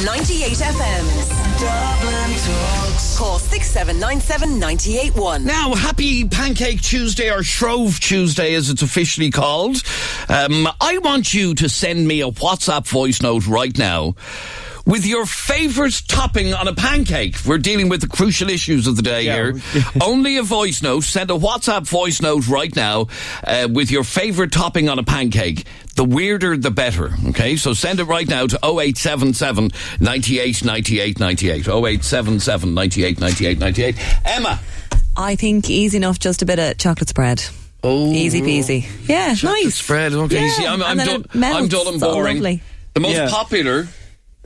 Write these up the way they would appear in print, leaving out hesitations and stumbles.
98 FM's Dublin Talks. Call 6797 981. Now, happy Pancake Tuesday, or Shrove Tuesday as it's officially called. I want you to send me a WhatsApp voice note right now with your favourite topping on a pancake. We're dealing with the crucial issues of the day here. Only a voice note. Send a WhatsApp voice note right now with your favourite topping on a pancake. The weirder, the better. Okay, so send it right now to 0877 98 98 98. 0877 98 98 98. Emma. I think easy enough, just a bit of chocolate spread. Oh, easy peasy. Yeah, chocolate nice spread. Okay, yeah. see, I'm dull and so boring. lovely. The most popular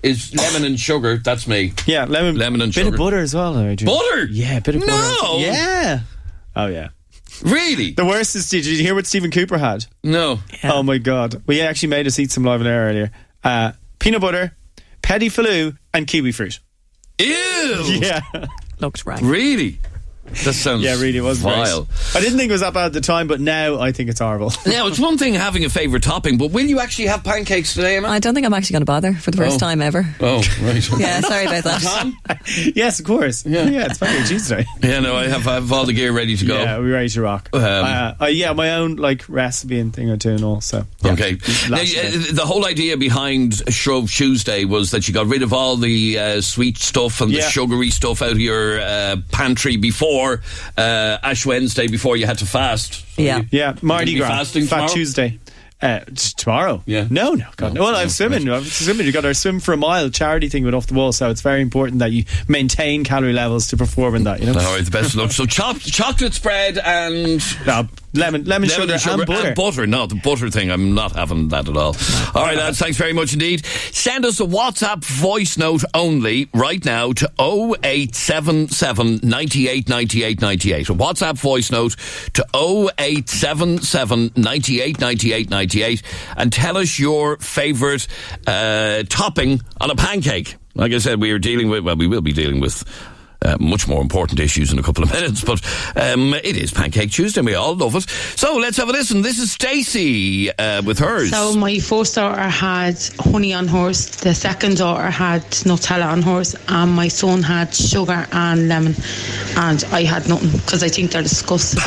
is lemon and sugar. That's me. Yeah, lemon and sugar. Bit of butter as well, Adrian. Butter? Yeah, a bit of butter. No. Yeah. Oh, yeah. Really? The worst is, did you hear what Stephen Cooper had? No. Yeah. Oh, my God. We actually made us eat some live and air earlier. Peanut butter, petit filou, and kiwi fruit. Ew. Yeah. Looked right. Really? That sounds really was vile. Gross. I didn't think it was that bad at the time, but now I think it's horrible. Now, it's one thing having a favourite topping, but will you actually have pancakes today, Emma? I don't think I'm actually going to bother for the first time ever. Oh, right. Yeah, sorry about that. Tom? Yes, of course. Yeah, it's Pancake Tuesday. Yeah, no, I have all the gear ready to go. Yeah, we're ready to rock. My own recipe and thing I do and all. So yeah. Okay. Now, the whole idea behind Shrove Tuesday was that you got rid of all the sweet stuff and the sugary stuff out of your pantry before Ash Wednesday, before you had to fast. So Mardi Gras, fasting Fat tomorrow? Tuesday. Tomorrow? Yeah. No, God. No. Well, I'm swimming. Right. We've got our Swim for a Mile charity thing with Off the Wall, so it's very important that you maintain calorie levels to perform in that, you know? All right, the best of luck. So chocolate spread and... Lemon, sugar and butter. And butter. No, the butter thing, I'm not having that at all. All right, lads, thanks very much indeed. Send us a WhatsApp voice note only right now to 0877 98 98 98. A WhatsApp voice note to 0877 98 98 98 and tell us your favourite topping on a pancake. Like I said, we will be dealing with much more important issues in a couple of minutes, but it is Pancake Tuesday and we all love it. So let's have a listen. This is Stacey with hers. So my first daughter had honey on hers, the second daughter had Nutella on hers, and my son had sugar and lemon, and I had nothing because I think they're disgusting.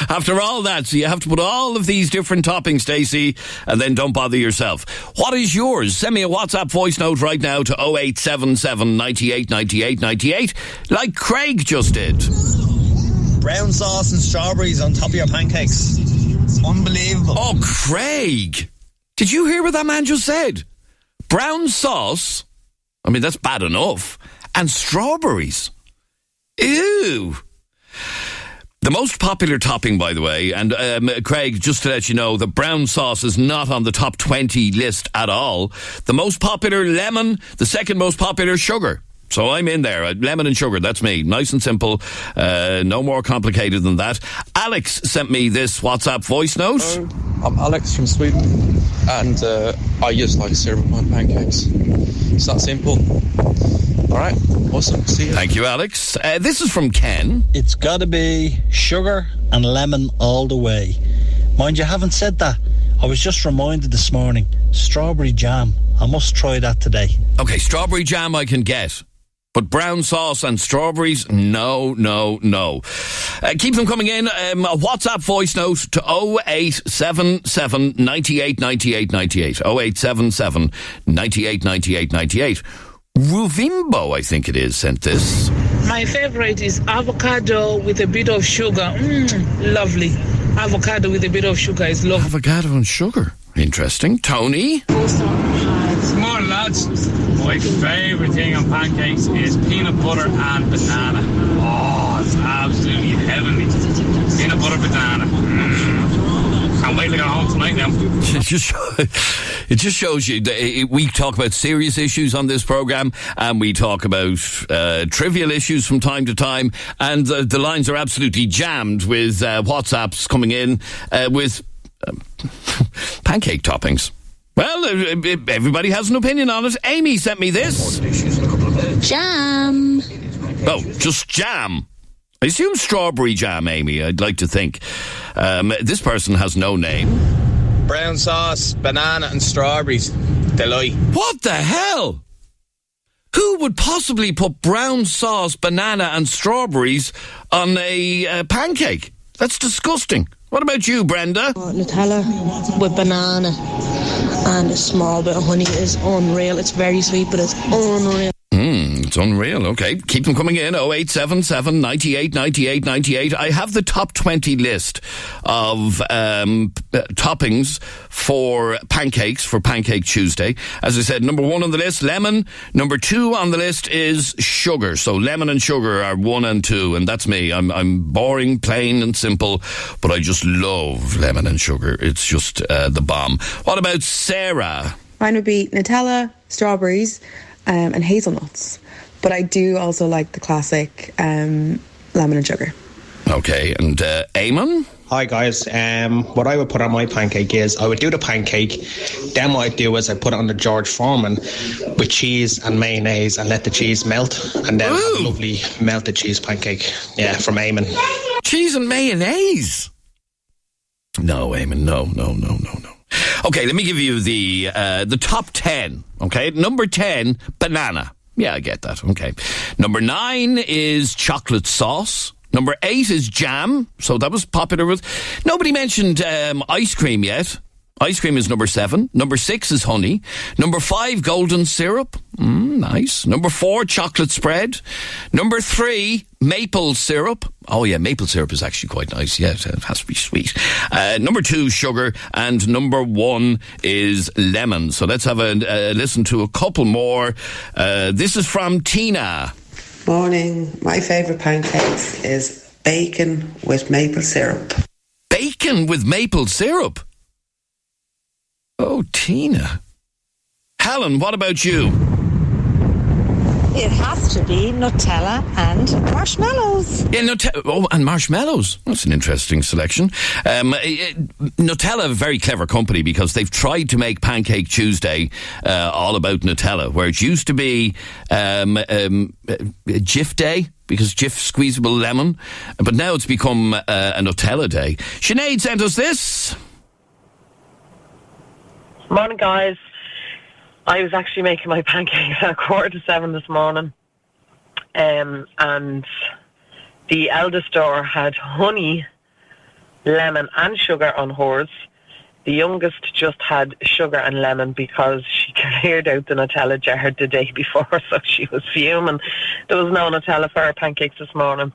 After all that, so you have to put all of these different toppings, Stacey, and then don't bother yourself. What is yours? Send me a WhatsApp voice note right now to 0877 98 98 98, like Craig just did. Brown sauce and strawberries on top of your pancakes. Unbelievable. Oh, Craig, did you hear what that man just said? Brown sauce, I mean, that's bad enough, and strawberries. Ew. The most popular topping, by the way, and Craig, just to let you know, the brown sauce is not on the top 20 list at all. The most popular, lemon. The second most popular, sugar. So I'm in there. Lemon and sugar, that's me. Nice and simple. No more complicated than that. Alex sent me this WhatsApp voice note. I'm Alex from Sweden, and I just like syrup on pancakes. It's that simple. All right, awesome. See you. Thank you, Alex. This is from Ken. It's got to be sugar and lemon all the way. Mind you, haven't said that. I was just reminded this morning. Strawberry jam. I must try that today. Okay, strawberry jam I can get. But brown sauce and strawberries, no. Keep them coming in. A WhatsApp voice note to 0877 98 98 98. 0877 98 98 98. Ruvimbo, I think it is, sent this. My favorite is avocado with a bit of sugar. Lovely. Avocado with a bit of sugar is lovely. Avocado and sugar. Interesting. Tony? Come on, lads. My favourite thing on pancakes is peanut butter and banana. Oh, it's absolutely heavenly. Peanut butter, banana. Can't wait to go home tonight now. It just shows you that we talk about serious issues on this programme, and we talk about trivial issues from time to time, and the lines are absolutely jammed with WhatsApps coming in with pancake toppings. Well, everybody has an opinion on it. Amy sent me this. Jam. Oh, just jam. I assume strawberry jam, Amy, I'd like to think. This person has no name. Brown sauce, banana and strawberries. Delight. What the hell? Who would possibly put brown sauce, banana and strawberries on a pancake? That's disgusting. What about you, Brenda? Nutella with banana and a small bit of honey is unreal. It's very sweet, but it's unreal. It's unreal. Okay, keep them coming in. 0877 98 98 98. I have the top 20 list of toppings for pancakes for Pancake Tuesday. As I said, number 1 on the list, lemon. Number 2 on the list is sugar. So lemon and sugar are 1 and 2, and that's me. I'm boring, plain and simple, but I just love lemon and sugar. It's just the bomb. What about Sarah? Mine would be Nutella, strawberries, and hazelnuts. But I do also like the classic lemon and sugar. Okay, and Eamon? Hi guys, what I would put on my pancake is I would do the pancake, then what I'd do is I'd put it on the George Foreman with cheese and mayonnaise and let the cheese melt, and then have a lovely melted cheese pancake. Yeah, from Eamon. Cheese and mayonnaise? No, Eamon, no. Okay, let me give you the top 10. Okay, number 10, banana. Yeah, I get that. Okay. Number 9 is chocolate sauce. Number 8 is jam. So that was popular with. Nobody mentioned ice cream yet. Ice cream is number 7. Number 6 is honey. Number 5, golden syrup. Nice. Number 4, chocolate spread. Number 3, maple syrup. Oh yeah, maple syrup is actually quite nice. Yeah, it has to be sweet. Number 2, sugar. And number 1 is lemon. So let's have a listen to a couple more. This is from Tina. Morning. My favourite pancakes is bacon with maple syrup. Bacon with maple syrup? Oh, Tina. Helen, what about you? It has to be Nutella and marshmallows. Yeah, Nutella. Oh, and marshmallows. That's an interesting selection. Nutella, a very clever company, because they've tried to make Pancake Tuesday all about Nutella, where it used to be Jif Day, because Jif squeezable lemon, but now it's become a Nutella Day. Sinead sent us this. Morning, guys. I was actually making my pancakes at 6:45 this morning, and the eldest daughter had honey, lemon and sugar on hers. The youngest just had sugar and lemon because she cleared out the Nutella jar the day before, so she was fuming. There was no Nutella for her pancakes this morning.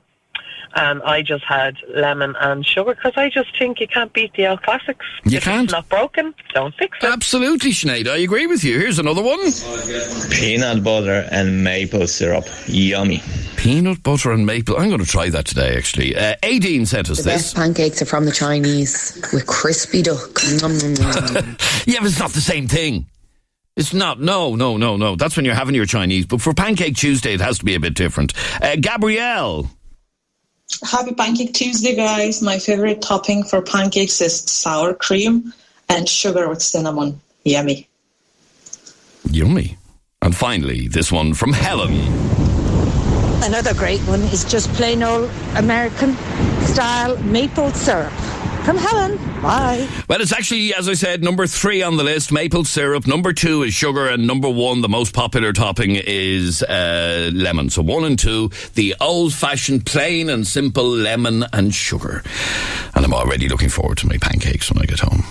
And I just had lemon and sugar, because I just think you can't beat the old classics. You if can't. It's not broken, don't fix it. Absolutely, Sinead. I agree with you. Here's another one. Peanut butter and maple syrup. Yummy. Peanut butter and maple. I'm going to try that today, actually. Adrian sent us The this. best pancakes are from the Chinese with crispy duck. Yeah, but it's not the same thing. It's not. No. That's when you're having your Chinese. But for Pancake Tuesday, it has to be a bit different. Gabrielle. Happy Pancake Tuesday, guys. My favourite topping for pancakes is sour cream and sugar with cinnamon. Yummy. And finally, this one from Helen. Another great one is just plain old American style maple syrup. From Helen. Bye. Well, it's actually, as I said, number 3 on the list, maple syrup. Number 2 is sugar, and number 1, the most popular topping, is lemon. So 1 and 2, the old-fashioned, plain and simple lemon and sugar. And I'm already looking forward to my pancakes when I get home.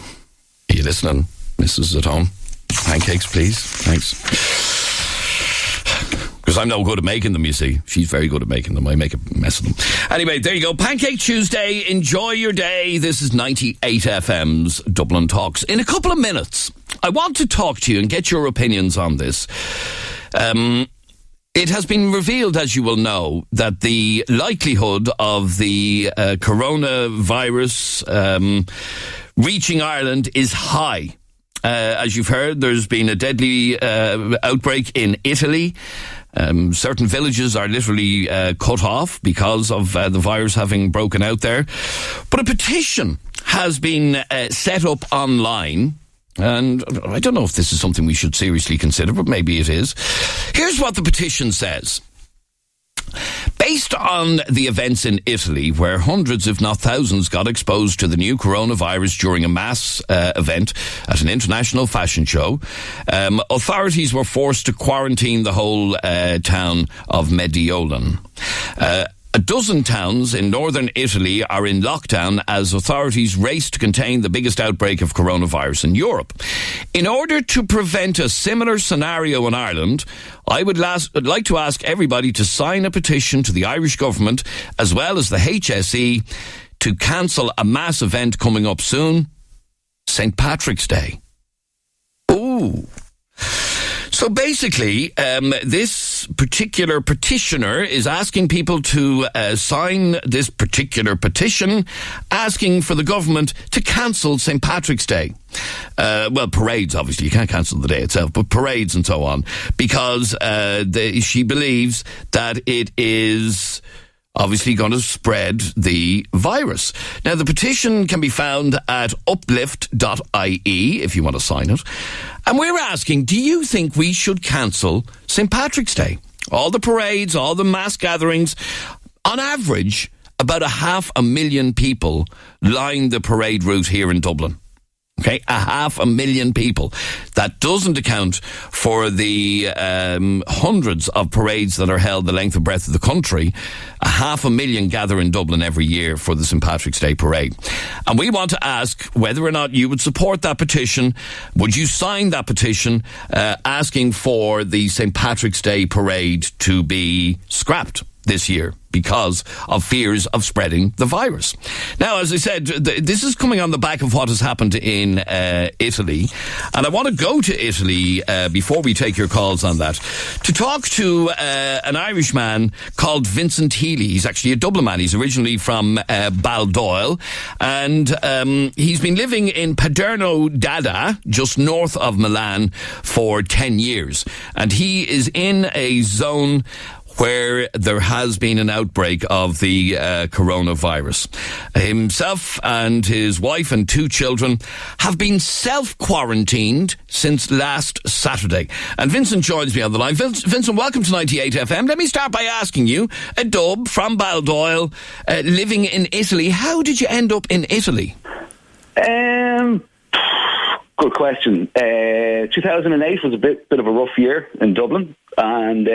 Are you listening, Mrs. at home? Pancakes, please. Thanks. Because I'm no good at making them, you see. She's very good at making them. I make a mess of them. Anyway, there you go. Pancake Tuesday. Enjoy your day. This is 98 FM's Dublin Talks. In a couple of minutes, I want to talk to you and get your opinions on this. It has been revealed, as you will know, that the likelihood of the coronavirus reaching Ireland is high. As you've heard, there's been a deadly outbreak in Italy. Certain villages are literally cut off because of the virus having broken out there. But a petition has been set up online, and I don't know if this is something we should seriously consider, but maybe it is. Here's what the petition says. Based on the events in Italy, where hundreds, if not thousands, got exposed to the new coronavirus during a mass event at an international fashion show, authorities were forced to quarantine the whole town of Mediolan. A dozen towns in northern Italy are in lockdown as authorities race to contain the biggest outbreak of coronavirus in Europe. In order to prevent a similar scenario in Ireland, I would like to ask everybody to sign a petition to the Irish government as well as the HSE to cancel a mass event coming up soon, St. Patrick's Day. Ooh. So basically, this particular petitioner is asking people to sign this particular petition, asking for the government to cancel St. Patrick's Day. Well, parades, obviously. You can't cancel the day itself, but parades and so on. Because she believes that it is obviously going to spread the virus. Now, the petition can be found at uplift.ie if you want to sign it. And we're asking, do you think we should cancel St. Patrick's Day? All the parades, all the mass gatherings. On average, about 500,000 people line the parade route here in Dublin. Okay, 500,000 people. That doesn't account for the hundreds of parades that are held the length and breadth of the country. 500,000 gather in Dublin every year for the St. Patrick's Day parade. And we want to ask whether or not you would support that petition. Would you sign that petition asking for the St. Patrick's Day parade to be scrapped this year because of fears of spreading the virus? Now, as I said, this is coming on the back of what has happened in Italy. And I want to go to Italy before we take your calls on that to talk to an Irish man called Vincent Healy. He's actually a Dublin man. He's originally from Baldoyle. And he's been living in Paderno d'Adda, just north of Milan, for 10 years. And he is in a zone where there has been an outbreak of the coronavirus. Himself and his wife and 2 children have been self-quarantined since last Saturday. And Vincent joins me on the line. Vincent, welcome to 98 FM. Let me start by asking you, a dub from Baldoyle, living in Italy. How did you end up in Italy? Good question. 2008 was a bit of a rough year in Dublin, and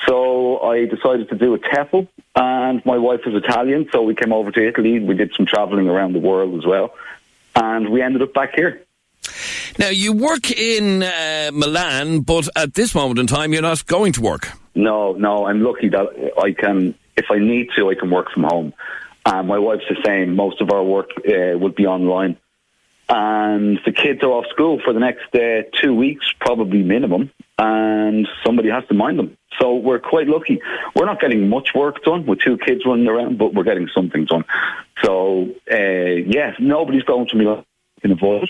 so I decided to do a TEFL, and my wife is Italian, so we came over to Italy. We did some travelling around the world as well, and we ended up back here. Now, you work in Milan, but at this moment in time, you're not going to work. No, I'm lucky that I can, if I need to, I can work from home. My wife's the same. Most of our work would be online. And the kids are off school for the next 2 weeks, probably minimum, and somebody has to mind them. So we're quite lucky. We're not getting much work done with 2 kids running around, but we're getting something done. So, nobody's going to Milan. Can avoid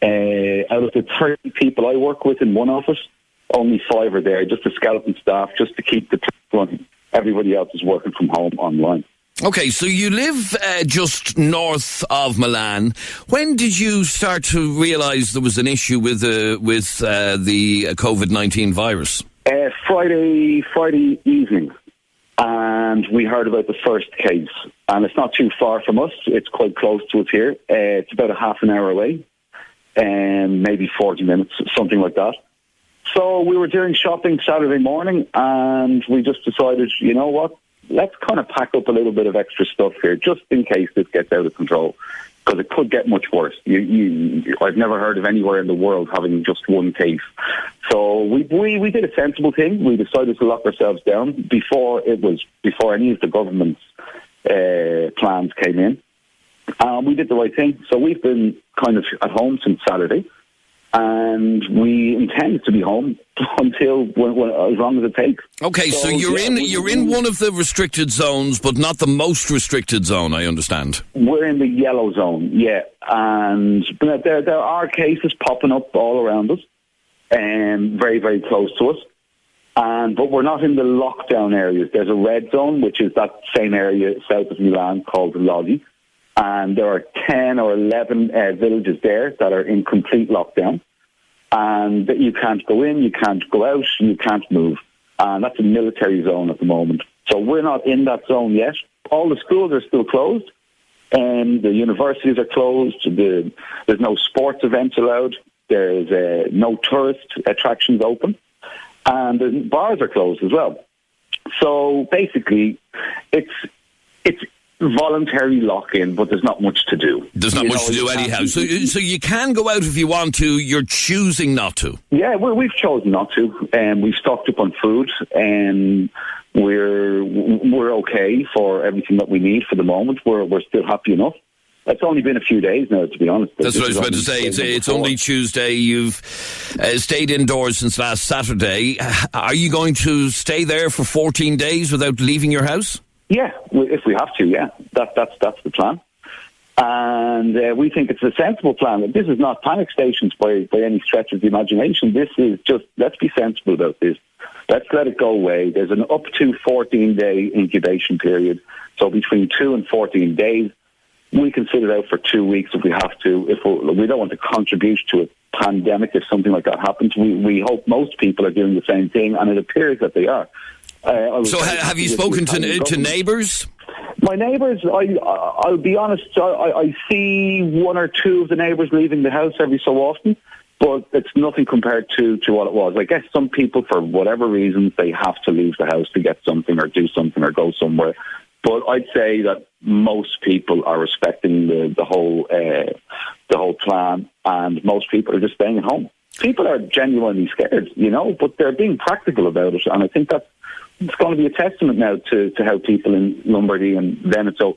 it. Out of the 30 people I work with in one office, only 5 are there, just a skeleton staff, just to keep the place running. Everybody else is working from home online. Okay, so you live just north of Milan. When did you start to realise there was an issue with the COVID-19 virus? Friday evening, and we heard about the first case. And it's not too far from us. It's quite close to us here. It's about a half an hour away, maybe 40 minutes, something like that. So we were doing shopping Saturday morning, and we just decided, you know what? Let's kind of pack up a little bit of extra stuff here, just in case this gets out of control, because it could get much worse. I've never heard of anywhere in the world having just one case. So we did a sensible thing. We decided to lock ourselves down before any of the government's plans came in. We did the right thing. So we've been kind of at home since Saturday, and we intend to be home until as long as it takes. Okay, so you're in one of the restricted zones, but not the most restricted zone, I understand. We're in the yellow zone, yeah, and there are cases popping up all around us, and very, very close to us. But we're not in the lockdown areas. There's a red zone, which is that same area south of Milan called Lodi. And there are 10 or 11 villages there that are in complete lockdown. And you can't go in, you can't go out, you can't move. And that's a military zone at the moment. So we're not in that zone yet. All the schools are still closed, and the universities are closed. There's no sports events allowed. There's no tourist attractions open, and the bars are closed as well. So basically, it's voluntary lock-in, but there's not much to do. There's not much to do anyhow. So you can go out if you want to. You're choosing not to. Yeah, we've chosen not to. We've stocked up on food, and we're okay for everything that we need for the moment. We're still happy enough. It's only been a few days now, to be honest. That's what I was about to say. It's only Tuesday. You've stayed indoors since last Saturday. Are you going to stay there for 14 days without leaving your house? Yeah, if we have to, yeah. That's the plan. And we think it's a sensible plan. This is not panic stations by any stretch of the imagination. This is just, let's be sensible about this. Let's let it go away. There's an up to 14-day incubation period. So between 2 and 14 days, we can sit it out for 2 weeks if we have to. If we don't want to contribute to a pandemic if something like that happens. We hope most people are doing the same thing, and it appears that they are. So have you spoken to neighbours? My neighbours, I'll be honest, I see one or two of the neighbours leaving the house every so often, but it's nothing compared to what it was. I guess some people, for whatever reasons, they have to leave the house to get something or do something or go somewhere. But I'd say that most people are respecting the whole plan, and most people are just staying at home. People are genuinely scared, but they're being practical about it, and I think it's going to be a testament now to how people in Lombardy and Veneto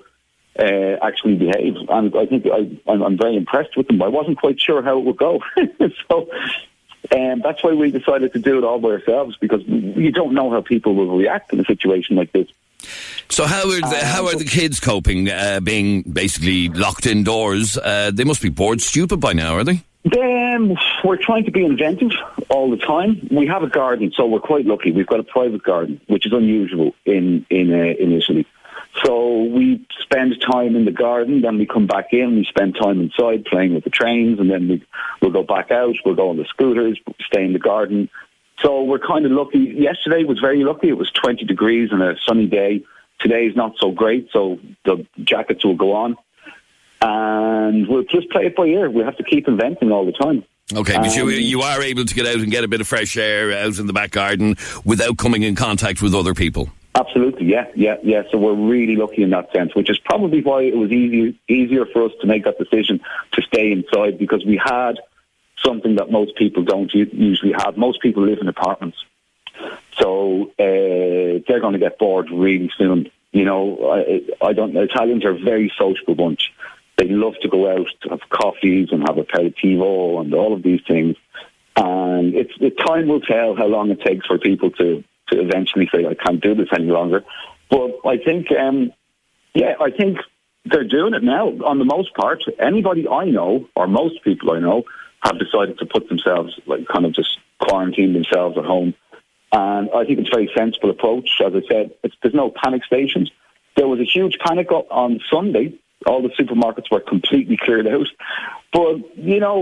actually behave. And I think I'm very impressed with them. I wasn't quite sure how it would go. So that's why we decided to do it all by ourselves, because you don't know how people will react in a situation like this. So how are the kids coping, being basically locked indoors? They must be bored stupid by now, are they? We're trying to be inventive all the time. We have a garden, so we're quite lucky. We've got a private garden, which is unusual in Italy. So we spend time in the garden, then we come back in, we spend time inside playing with the trains, and then we'll go back out, we'll go on the scooters, stay in the garden. So we're kind of lucky. Yesterday was very lucky. It was 20 degrees and a sunny day. Today's not so great, so the jackets will go on. And we'll just play it by ear. We have to keep inventing all the time. Okay, but you are able to get out and get a bit of fresh air out in the back garden without coming in contact with other people. Absolutely, yeah. So we're really lucky in that sense, which is probably why it was easier for us to make that decision to stay inside, because we had something that most people don't usually have. Most people live in apartments. So they're going to get bored really soon. Italians are a very sociable bunch. They love to go out, to have coffees and have aperitivo and all of these things. And time will tell how long it takes for people to eventually say, I can't do this any longer. But I think, I think they're doing it now. On the most part, anybody I know, or most people I know, have decided to put themselves, kind of just quarantine themselves at home. And I think it's a very sensible approach. As I said, there's no panic stations. There was a huge panic on Sunday. All the supermarkets were completely cleared out. But,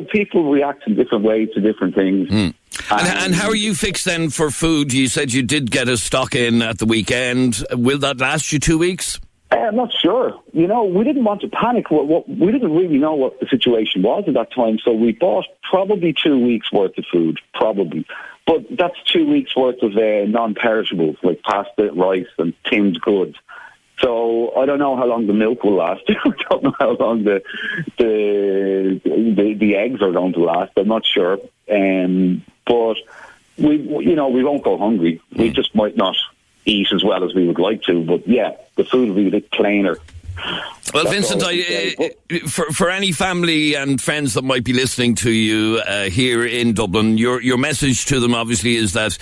people react in different ways to different things. Mm. And how are you fixed then for food? You said you did get a stock in at the weekend. Will that last you 2 weeks? I'm not sure. We didn't want to panic. We didn't really know what the situation was at that time. So we bought probably 2 weeks' worth of food, probably. But that's 2 weeks' worth of non-perishables, like pasta, rice, and tinned goods. So I don't know how long the milk will last. I don't know how long the eggs are going to last. I'm not sure. But we won't go hungry. We just might not eat as well as we would like to. But yeah, the food will be a bit plainer. Well, Vincent, for any family and friends that might be listening to you here in Dublin, your message to them obviously is that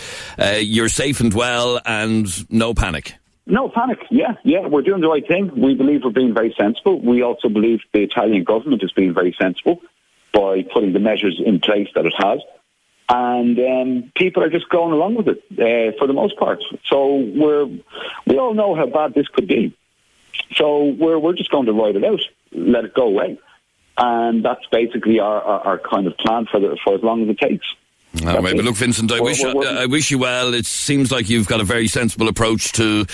you're safe and well and no panic. No panic, yeah, we're doing the right thing. We believe we're being very sensible. We also believe the Italian government is being very sensible by putting the measures in place that it has. And people are just going along with it for the most part. So we all know how bad this could be. So we're just going to ride it out, let it go away. And that's basically our kind of plan for as long as it takes. All right, but look, Vincent, I wish you well. It seems like you've got a very sensible approach to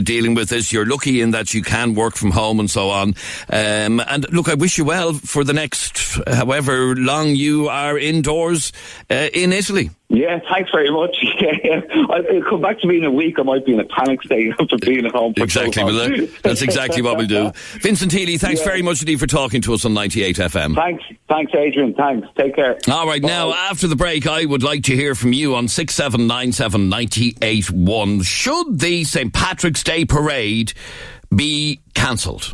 dealing with this. You're lucky in that you can work from home and so on. And look, I wish you well for the next however long you are indoors in Italy. Yeah, thanks very much. It'll come back to me in a week. I might be in a panic state after being at home for exactly, so long. That's exactly what we'll do. Vincent Healy, thanks very much indeed for talking to us on 98 FM. Thanks, Adrian. Thanks. Take care. All right, now, after the break, I would like to hear from you on 6797 981. Should the St. Patrick's Day parade be cancelled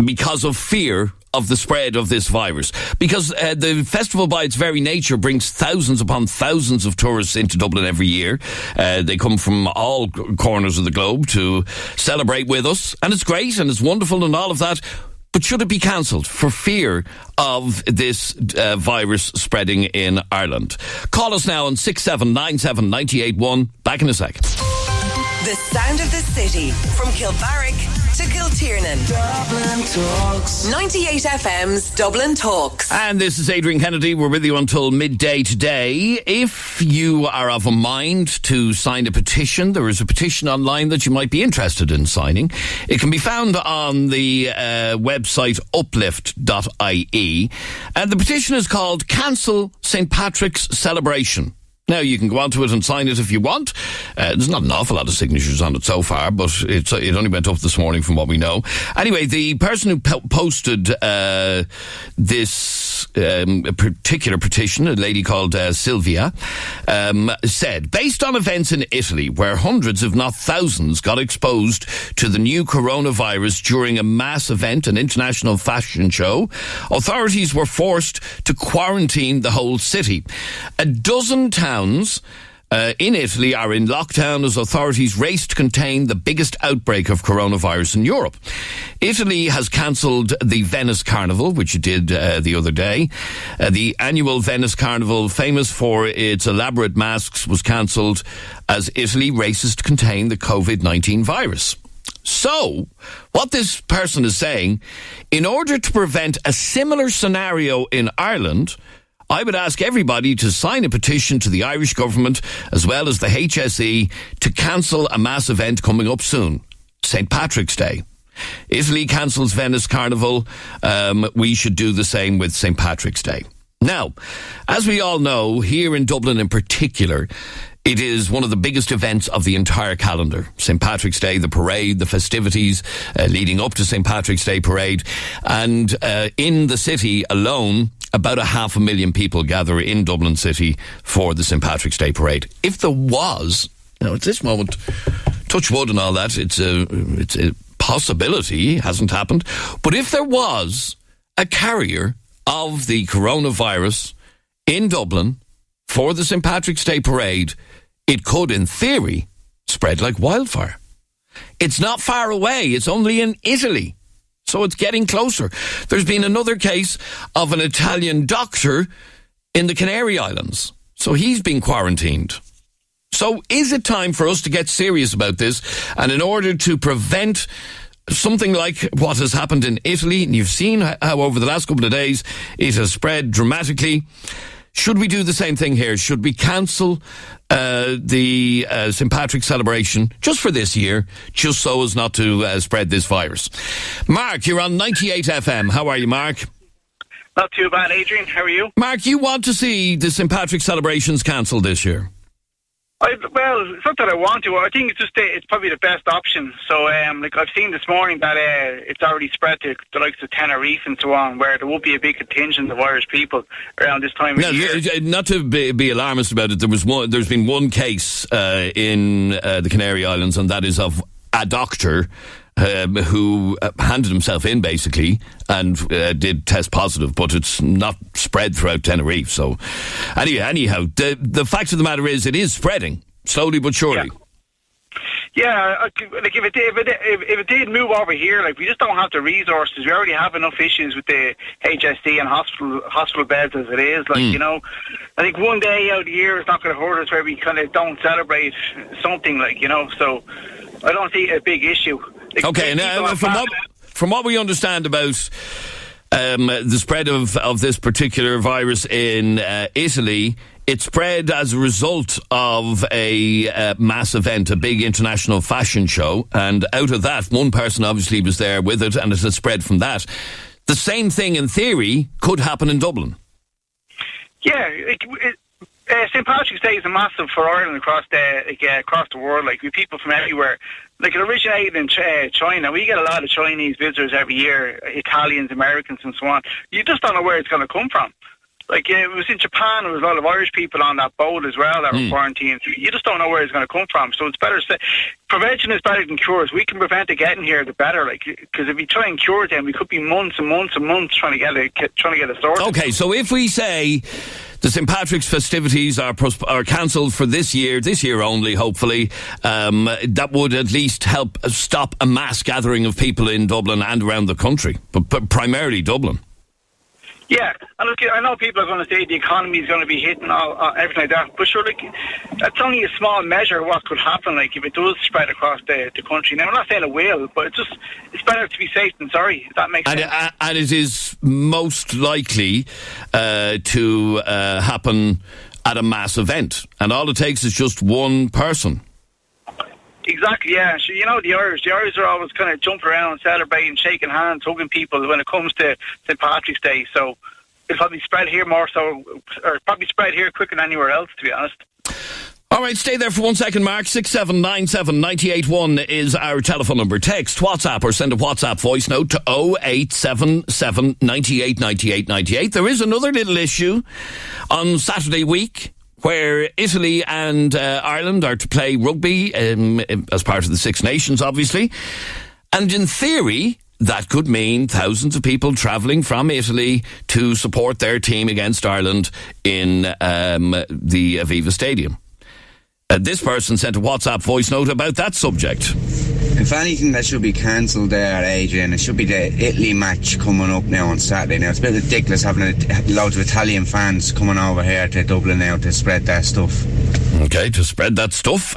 because of fear of the spread of this virus? Because the festival by its very nature brings thousands upon thousands of tourists into Dublin every year. They come from all corners of the globe to celebrate with us, and it's great and it's wonderful and all of that. But should it be cancelled for fear of this virus spreading in Ireland? Call us now on 6797 981. Back in a sec. The sound of the city from Kilbarrack to Kiltiernan. Dublin Talks. 98 FM's Dublin Talks. And this is Adrian Kennedy. We're with you until midday today. If you are of a mind to sign a petition, there is a petition online that you might be interested in signing. It can be found on the website uplift.ie. And the petition is called Cancel St. Patrick's Celebration. Now, you can go onto it and sign it if you want. There's not an awful lot of signatures on it so far, but it only went up this morning from what we know. Anyway, the person who posted this particular petition, a lady called Sylvia, said, based on events in Italy where hundreds, if not thousands, got exposed to the new coronavirus during a mass event, an international fashion show, authorities were forced to quarantine the whole city. A dozen towns in Italy are in lockdown as authorities race to contain the biggest outbreak of coronavirus in Europe. Italy has cancelled the Venice Carnival, which it did the other day. The annual Venice Carnival, famous for its elaborate masks, was cancelled as Italy races to contain the COVID-19 virus. So, what this person is saying, in order to prevent a similar scenario in Ireland, I would ask everybody to sign a petition to the Irish government as well as the HSE to cancel a mass event coming up soon, St. Patrick's Day. Italy cancels Venice Carnival. We should do the same with St. Patrick's Day. Now, as we all know, here in Dublin in particular, it is one of the biggest events of the entire calendar. St. Patrick's Day, the parade, the festivities leading up to St. Patrick's Day parade. And in the city alone, about 500,000 people gather in Dublin City for the St. Patrick's Day parade. If there was, at this moment, touch wood and all that, it's a possibility, hasn't happened, but if there was a carrier of the coronavirus in Dublin for the St. Patrick's Day parade, it could, in theory, spread like wildfire. It's not far away, it's only in Italy. So it's getting closer. There's been another case of an Italian doctor in the Canary Islands. So he's been quarantined. So is it time for us to get serious about this? And in order to prevent something like what has happened in Italy, and you've seen how over the last couple of days it has spread dramatically, should we do the same thing here? Should we cancel the St. Patrick's celebration just for this year, just so as not to spread this virus? Mark, you're on 98 FM. How are you, Mark? Not too bad, Adrian. How are you? Mark, you want to see the St. Patrick's celebrations cancelled this year? Well, it's not that I want to. I think it's probably the best option. So, I've seen this morning that it's already spread to the likes of Tenerife and so on, where there will be a big contingent of Irish people around this time of year. Not to be alarmist about it, there's been one case in the Canary Islands, and that is of a doctor who handed himself in, basically, and did test positive, but it's not spread throughout Tenerife. So, anyhow, the fact of the matter is, it is spreading, slowly but surely. Yeah, like if it did move over here, like we just don't have the resources. We already have enough issues with the HSD and hospital beds as it is. Like I think one day out of the year is not going to hurt us where we kind of don't celebrate something, like So I don't see a big issue. Like, okay, now from what we understand about the spread of this particular virus in Italy, It spread as a result of a mass event, a big international fashion show, and out of that, one person obviously was there with it, and it has spread from that. The same thing, in theory, could happen in Dublin. Yeah, St. Patrick's Day is a massive for Ireland across the world. Like, we people from everywhere. Like, it originated in China. We get a lot of Chinese visitors every year, Italians, Americans, and so on. You just don't know where it's going to come from. Like, it was in Japan, there was a lot of Irish people on that boat as well that were quarantined. You just don't know where it's going to come from. So it's better to say, prevention is better than cures. We can prevent it getting here, the better. Like, because if we try and cure them, we could be months and months and months trying to get it sorted. Okay, so if we say the St. Patrick's festivities are cancelled for this year only, hopefully, that would at least help stop a mass gathering of people in Dublin and around the country, but primarily Dublin. Yeah, and look, I know people are going to say the economy is going to be hit and everything like that, but sure, like, it's only a small measure of what could happen, like, if it does spread across the country. Now, I'm not saying it will, but it's better to be safe than sorry, if that makes sense. And it is most likely to happen at a mass event, and all it takes is just one person. Exactly, yeah. So, you know, the Irish are always kind of jumping around, celebrating, shaking hands, hugging people when it comes to St. Patrick's Day. So it'll probably spread here more so, or probably spread here quicker than anywhere else, to be honest. All right, stay there for 1 second, Mark. 6797 981 is our telephone number. Text, WhatsApp, or send a WhatsApp voice note to 0877 98 98 98. There is another little issue on Saturday week, where Italy and Ireland are to play rugby as part of the Six Nations, obviously. And in theory, that could mean thousands of people travelling from Italy to support their team against Ireland in the Aviva Stadium. This person sent a WhatsApp voice note about that subject. If anything that should be cancelled there, Adrian, it should be the Italy match coming up now on Saturday. Now, it's a bit ridiculous having loads of Italian fans coming over here to Dublin now to spread that stuff. Okay, to spread that stuff.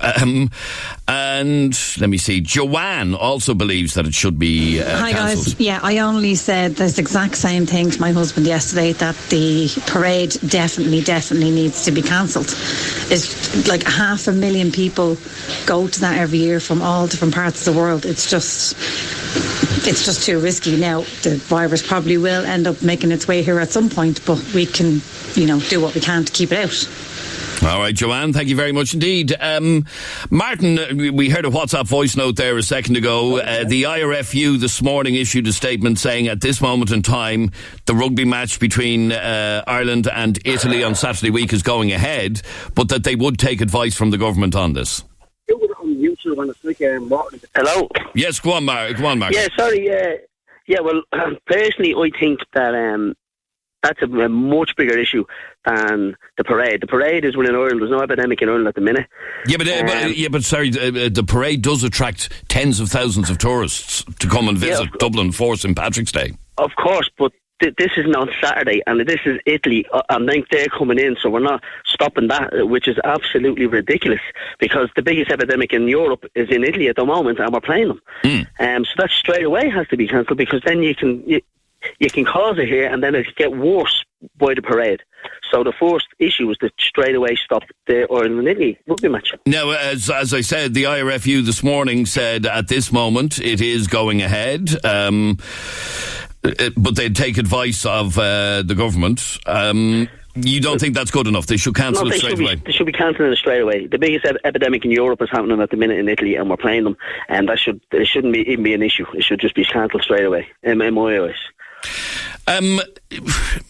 And let me see, Joanne also believes that it should be Hi cancelled. guys, yeah, I only said this exact same thing to my husband yesterday, that the parade definitely needs to be cancelled. It's like 500,000 people go to that every year from all different parts of the world. It's just too risky. Now, the virus probably will end up making its way here at some point, but we can, do what we can to keep it out. All right, Joanne, thank you very much indeed. Martin, we heard a WhatsApp voice note there a second ago. The IRFU this morning issued a statement saying at this moment in time, the rugby match between Ireland and Italy on Saturday week is going ahead, but that they would take advice from the government on this. Hello? Yes, go on, Mark. Yeah, sorry. Well, personally, I think that that's a much bigger issue than the parade. The parade is within Ireland. There's no epidemic in Ireland at the minute. But sorry, the parade does attract tens of thousands of tourists to come and visit Dublin for St. Patrick's Day. Of course, but this is on Saturday, and this is Italy, and then they're coming in, so we're not stopping that, which is absolutely ridiculous, because the biggest epidemic in Europe is in Italy at the moment, and we're playing them. So that straight away has to be cancelled, because then you can cause it here, and then it get worse by the parade. So the first issue is to straight away stop the Ireland and Italy rugby match. Now, as I said, the IRFU this morning said at this moment it is going ahead, but they'd take advice of the government. You don't think that's good enough? They should cancel it straight away? They should be cancelling it straight away. The biggest epidemic in Europe is happening at the minute in Italy, and we're playing them, and it shouldn't even be an issue. It should just be cancelled straight away, in my eyes.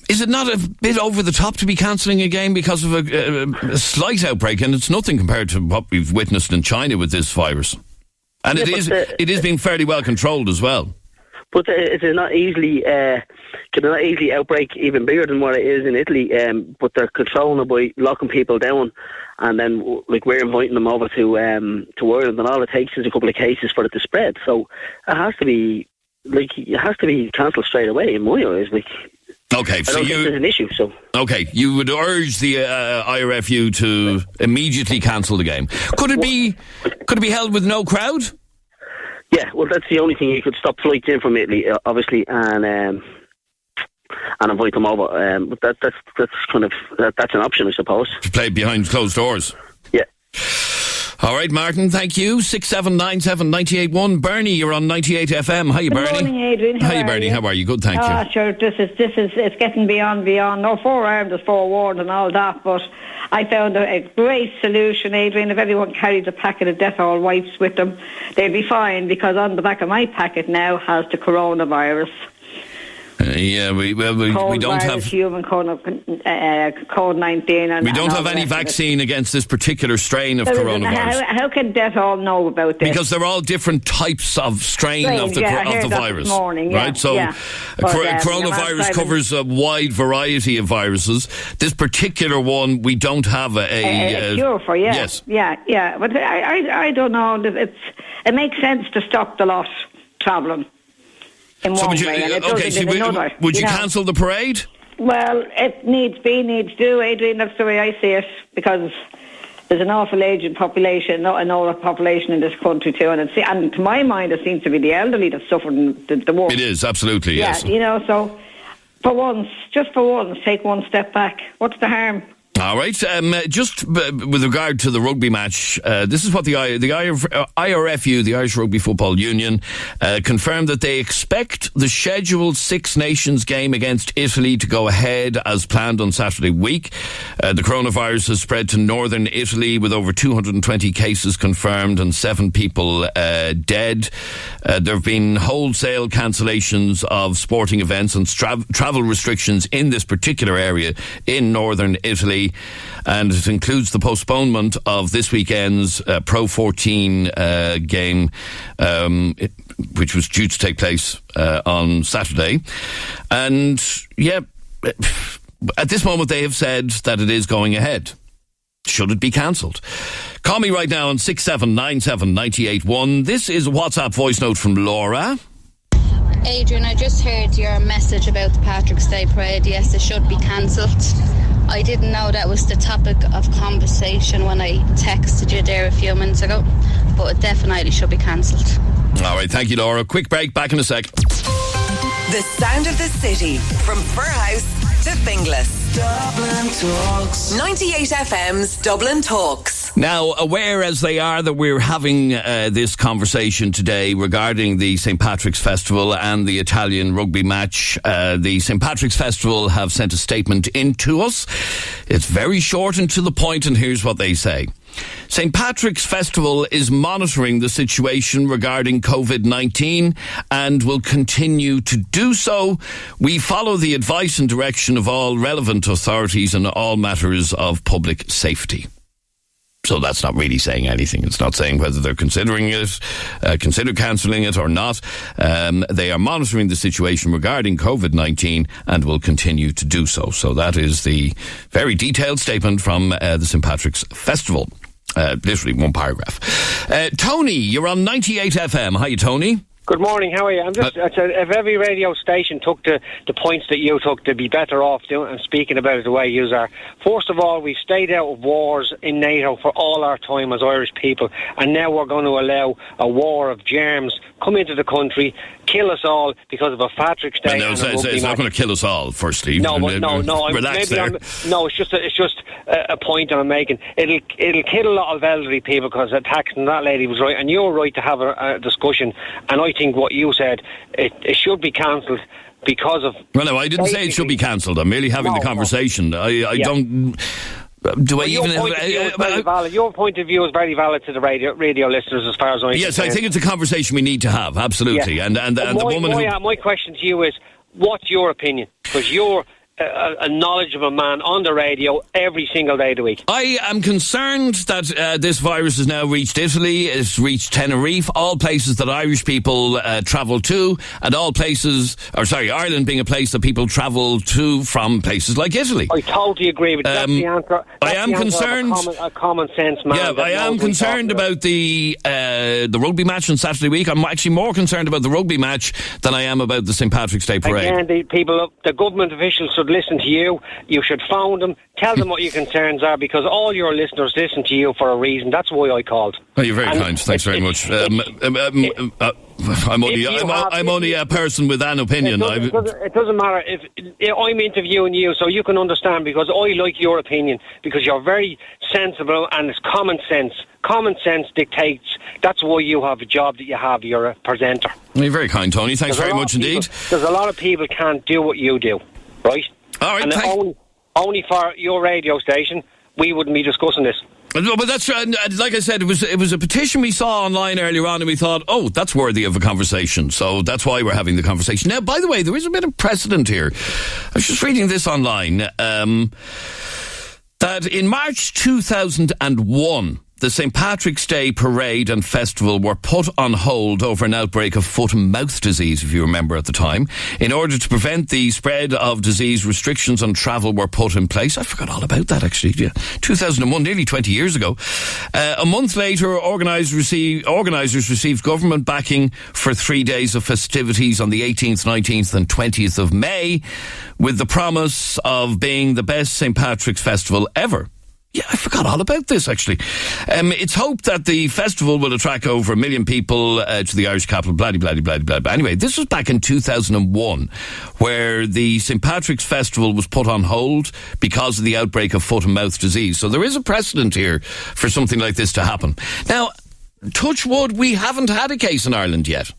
Is it not a bit over the top to be cancelling a game because of a slight outbreak? And it's nothing compared to what we've witnessed in China with this virus. And it is being fairly well controlled as well. But it's not easily can it not easily outbreak even bigger than what it is in Italy? But they're controlling it by locking people down, and then we're inviting them over to Ireland, and all it takes is a couple of cases for it to spread. So it has to be cancelled straight away in my eyes. Okay, so I don't think there's an issue. So okay, you would urge the IRFU to immediately cancel the game. Could it be held with no crowd? Yeah, well, that's the only thing. You could stop flights in from Italy, obviously, and and invite them over. But that's kind of that's an option, I suppose. To play behind closed doors. Yeah. All right, Martin, thank you. 6797 981. Bernie, you're on 98 FM. Hiya, Bernie. Good morning, Adrian. Hiya, Bernie. How are you? Good, thank you. Sure, it's getting beyond. No, forearmed is forewarned and all that, but I found a great solution, Adrian. If everyone carried a packet of Dettol wipes with them, they'd be fine, because on the back of my packet now has the coronavirus. We don't have human code 19. And we don't have any vaccine against this particular strain of coronavirus. How can Dettol know about this? Because they're all different types of strain of the virus, morning, right? So, coronavirus covers a wide variety of viruses. This particular one, we don't have a cure for. Yeah, yes, yeah. But I don't know. It makes sense to stop the lot travelling. In one way, would you cancel the parade? Well, it needs do, Adrian. That's the way I see it, because there's an awful aging population, an older population in this country too, and to my mind, it seems to be the elderly that suffer the worst. It is, absolutely, yes. Yeah, so just for once, take one step back. What's the harm? All right. Just with regard to the rugby match, this is what the IRFU, the Irish Rugby Football Union, confirmed that they expect the scheduled Six Nations game against Italy to go ahead as planned on Saturday week. The coronavirus has spread to northern Italy with over 220 cases confirmed and 7 people dead. There have been wholesale cancellations of sporting events and travel restrictions in this particular area in northern Italy. And it includes the postponement of this weekend's Pro 14 game, which was due to take place on Saturday. And, at this moment they have said that it is going ahead. Should it be cancelled? Call me right now on 6797 981. This is a WhatsApp voice note from Laura. Adrian, I just heard your message about the Patrick's Day Parade. Yes, it should be cancelled. I didn't know that was the topic of conversation when I texted you there a few minutes ago, but it definitely should be cancelled. All right, thank you, Laura. Quick break, back in a sec. The sound of the city, from Firhouse to Finglas. Dublin Talks. 98 FM's Dublin Talks. Now, aware as they are that we're having this conversation today regarding the St. Patrick's Festival and the Italian rugby match, the St. Patrick's Festival have sent a statement in to us. It's very short and to the point, and here's what they say. St. Patrick's Festival is monitoring the situation regarding COVID-19 and will continue to do so. We follow the advice and direction of all relevant authorities in all matters of public safety. So that's not really saying anything. It's not saying whether they're considering it, consider cancelling it or not. They are monitoring the situation regarding COVID-19 and will continue to do so. So that is the very detailed statement from the St. Patrick's Festival. Literally one paragraph. Tony, you're on 98 FM. Hi, Tony. Good morning, how are you? I'm just, if every radio station took the points that you took, they'd be better off doing and speaking about it the way you are. First of all, we've stayed out of wars in NATO for all our time as Irish people, and now we're going to allow a war of germs come into the country, kill us all because of a Patrick's Day. No, it's not going to kill us all, firstly. No. Relax there. It's just a point I'm making. It'll kill a lot of elderly people because attacking that lady was right, and you're right to have a discussion. And I think what you said, it should be cancelled because of... Well, no, I didn't say it should be cancelled. I'm merely having the conversation. I don't... Your point of view is very valid to the radio listeners, as far as I'm concerned. Yes, I think it's a conversation we need to have, absolutely. Yeah. And the woman my question to you is, what's your opinion? Because you're a knowledgeable man on the radio every single day of the week. I am concerned that this virus has now reached Italy, it's reached Tenerife, all places that Irish people travel to, and Ireland being a place that people travel to from places like Italy. I totally agree with that. That's the answer. I am concerned. A common sense man. Yeah, I am concerned about the rugby match on Saturday week. I'm actually more concerned about the rugby match than I am about the St. Patrick's Day Parade. Again, the government officials should listen to you. You should phone them, tell them what your concerns are, because all your listeners listen to you for a reason. That's why I called. Oh, you're very kind. Thanks very much. I'm only a person with an opinion. It doesn't matter if I'm interviewing you, so you can understand, because I like your opinion, because you're very sensible and it's common sense. Common sense dictates. That's why you have a job that you have. You're a presenter. You're very kind, Tony. Thanks very much indeed. There's a lot of people can't do what you do, right? All right. And only for your radio station, we wouldn't be discussing this. But that's like I said, it was a petition we saw online earlier on, and we thought, oh, that's worthy of a conversation. So that's why we're having the conversation. Now, by the way, there is a bit of precedent here. I was just reading this online that in March 2001, the St. Patrick's Day parade and festival were put on hold over an outbreak of foot and mouth disease, if you remember at the time. In order to prevent the spread of disease, restrictions on travel were put in place. I forgot all about that, actually. Yeah. 2001, nearly 20 years ago. A month later, organisers received government backing for 3 days of festivities on the 18th, 19th and 20th of May, with the promise of being the best St. Patrick's Festival ever. Yeah, I forgot all about this, actually. It's hoped that the festival will attract over 1 million people to the Irish capital, blah, blah, blah, blah, blah. Anyway, this was back in 2001, where the St. Patrick's Festival was put on hold because of the outbreak of foot and mouth disease. So there is a precedent here for something like this to happen. Now, touch wood, we haven't had a case in Ireland yet.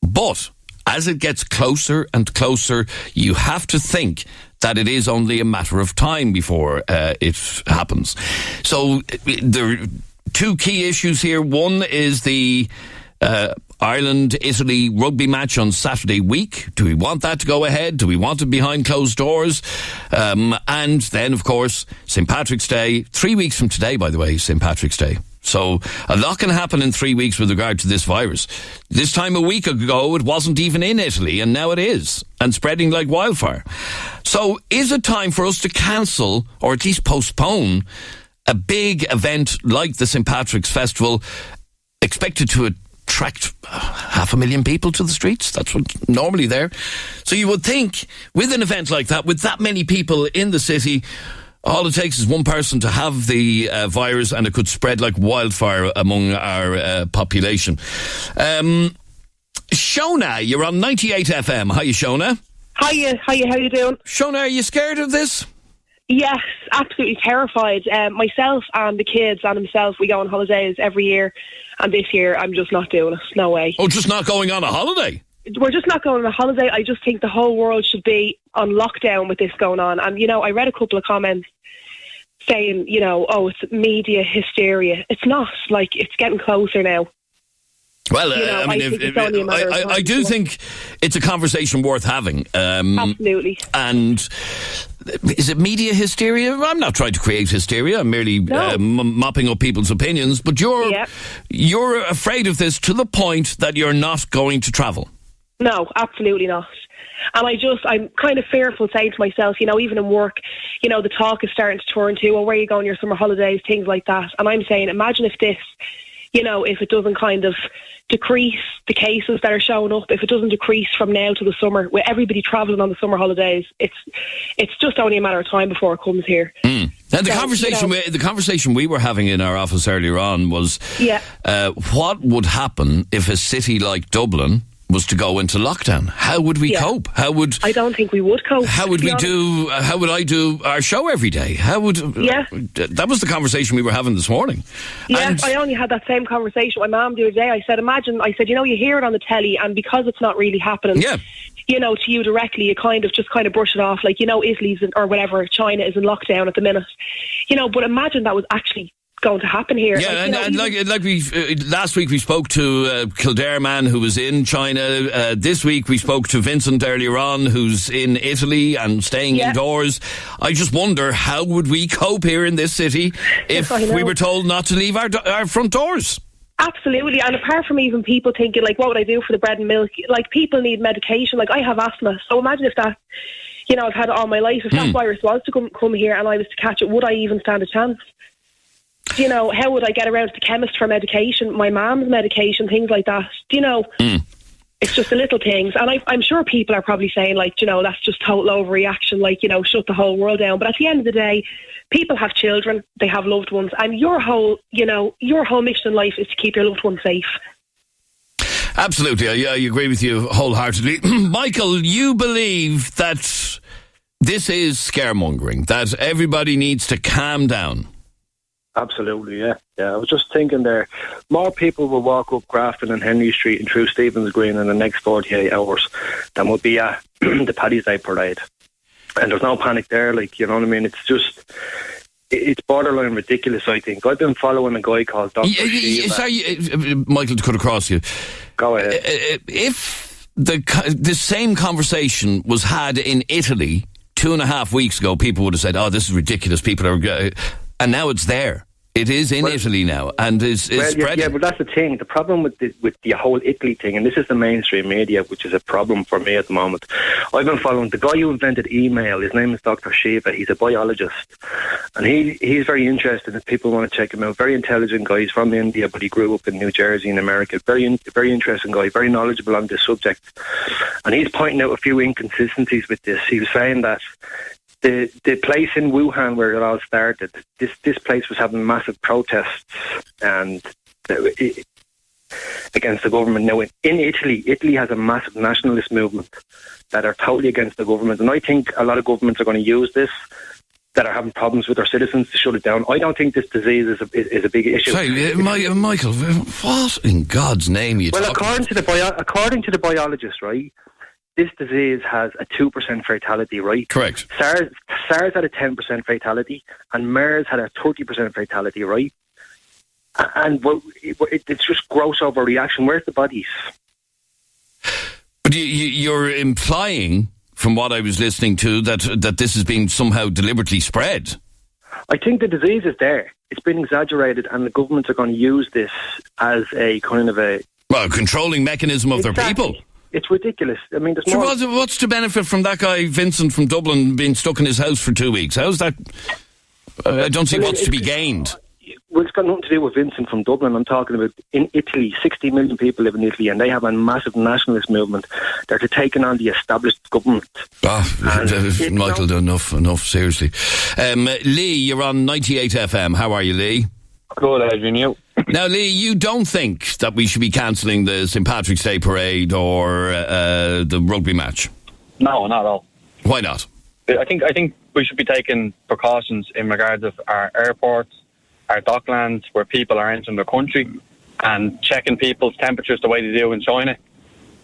But as it gets closer and closer, you have to think that it is only a matter of time before it happens. So there are two key issues here. One is the Ireland-Italy rugby match on Saturday week. Do we want that to go ahead? Do we want it behind closed doors? And then, of course, St. Patrick's Day. 3 weeks from today, by the way, St. Patrick's Day. So a lot can happen in 3 weeks with regard to this virus. This time a week ago, it wasn't even in Italy, and now it is, and spreading like wildfire. So is it time for us to cancel, or at least postpone, a big event like the St. Patrick's Festival, expected to attract 500,000 people to the streets? That's what's normally there. So you would think, with an event like that, with that many people in the city, all it takes is one person to have the virus and it could spread like wildfire among our population. Shona, you're on 98 FM. Hiya, Shona. Hiya, how you doing? Shona, are you scared of this? Yes, absolutely terrified. Myself and the kids and himself, we go on holidays every year, and this year I'm just not doing it. No way. Oh, just not going on a holiday? We're just not going on a holiday. I just think the whole world should be on lockdown with this going on. And, you know, I read a couple of comments saying, you know, oh, it's media hysteria. It's not. Like, it's getting closer now. Well, I mean, I do think it's a conversation worth having. Absolutely. And is it media hysteria? I'm not trying to create hysteria. I'm merely mopping up people's opinions. But you're afraid of this to the point that you're not going to travel. No, absolutely not. And I'm kind of fearful saying to myself, you know, even in work, you know, the talk is starting to turn to, well, where are you going your summer holidays, things like that. And I'm saying, imagine if this, you know, if it doesn't kind of decrease the cases that are showing up, if it doesn't decrease from now to the summer, with everybody travelling on the summer holidays, it's just only a matter of time before it comes here. And the conversation we were having in our office earlier on was, what would happen if a city like Dublin was to go into lockdown? How would we cope? I don't think we would cope. How would I do our show every day? That was the conversation we were having this morning. Yeah, and I only had that same conversation with my mum the other day. I said, you know, you hear it on the telly, and because it's not really happening, you know, to you directly, you kind of brush it off, like, you know, Italy's or whatever, China is in lockdown at the minute, you know. But imagine that was actually going to happen here. Yeah, last week we spoke to Kildare man who was in China. This week we spoke to Vincent earlier on, who's in Italy and staying indoors. I just wonder, how would we cope here in this city if we were told not to leave our front doors? Absolutely. And apart from even people thinking, like, what would I do for the bread and milk? Like, people need medication. Like, I have asthma, so imagine if that, you know, I've had it all my life. If that virus was to come here and I was to catch it, would I even stand a chance? You know, how would I get around to the chemist for medication, my mum's medication, things like that? You know, It's just the little things. And I'm sure people are probably saying, like, you know, that's just total overreaction, like, you know, shut the whole world down. But at the end of the day, people have children, they have loved ones, and your whole mission in life is to keep your loved ones safe. Absolutely, I agree with you wholeheartedly. Michael, you believe that this is scaremongering, that everybody needs to calm down? Absolutely, yeah. I was just thinking there, more people will walk up Grafton and Henry Street and through Stephen's Green in the next 48 hours than would be at the Paddy's Day parade. And there's no panic there, like, you know what I mean? It's just, it's borderline ridiculous, I think. I've been following a guy called Dr. Shiva. Sorry, Michael, to cut across you. Go ahead. If the same conversation was had in Italy 2.5 weeks ago, people would have said, oh, this is ridiculous, people are... And now it's there. It is in Italy now, and is spreading. Yeah, but that's the thing. The problem with the whole Italy thing, and this is the mainstream media, which is a problem for me at the moment. I've been following the guy who invented email. His name is Dr. Shiva. He's a biologist, and he's very interested. If people want to check him out, very intelligent guy. He's from India, but he grew up in New Jersey in America. Very interesting guy. Very knowledgeable on this subject, and he's pointing out a few inconsistencies with this. He was saying that the place in Wuhan where it all started, this place was having massive protests and against the government. Now, in Italy has a massive nationalist movement that are totally against the government, and I think a lot of governments are going to use this, that are having problems with their citizens, to shut it down. I don't think this disease is a big issue. Sorry, Michael, what in God's name are you talking about? According to the biologist, right, this disease has a 2% fatality, right? Correct. SARS had a 10% fatality, and MERS had a 30% fatality, right? And it's just gross overreaction. Where's the bodies? But you're implying, from what I was listening to, that this is being somehow deliberately spread. I think the disease is there. It's been exaggerated, and the governments are going to use this as a kind of a... Well, controlling mechanism of their people. It's ridiculous. I mean, there's more... What's to benefit from that guy, Vincent from Dublin, being stuck in his house for 2 weeks? How's that? I don't see what's to be gained. Well, it's got nothing to do with Vincent from Dublin. I'm talking about in Italy. 60 million people live in Italy, and they have a massive nationalist movement. They're taking on the established government. Michael, enough, seriously. Lee, you're on 98 FM. How are you, Lee? Good, Adrian, you? Now, Lee, you don't think that we should be cancelling the St. Patrick's Day parade or the rugby match? No, not at all. Why not? I think we should be taking precautions in regards of our airports, our docklands, where people are entering the country, and checking people's temperatures the way they do in China.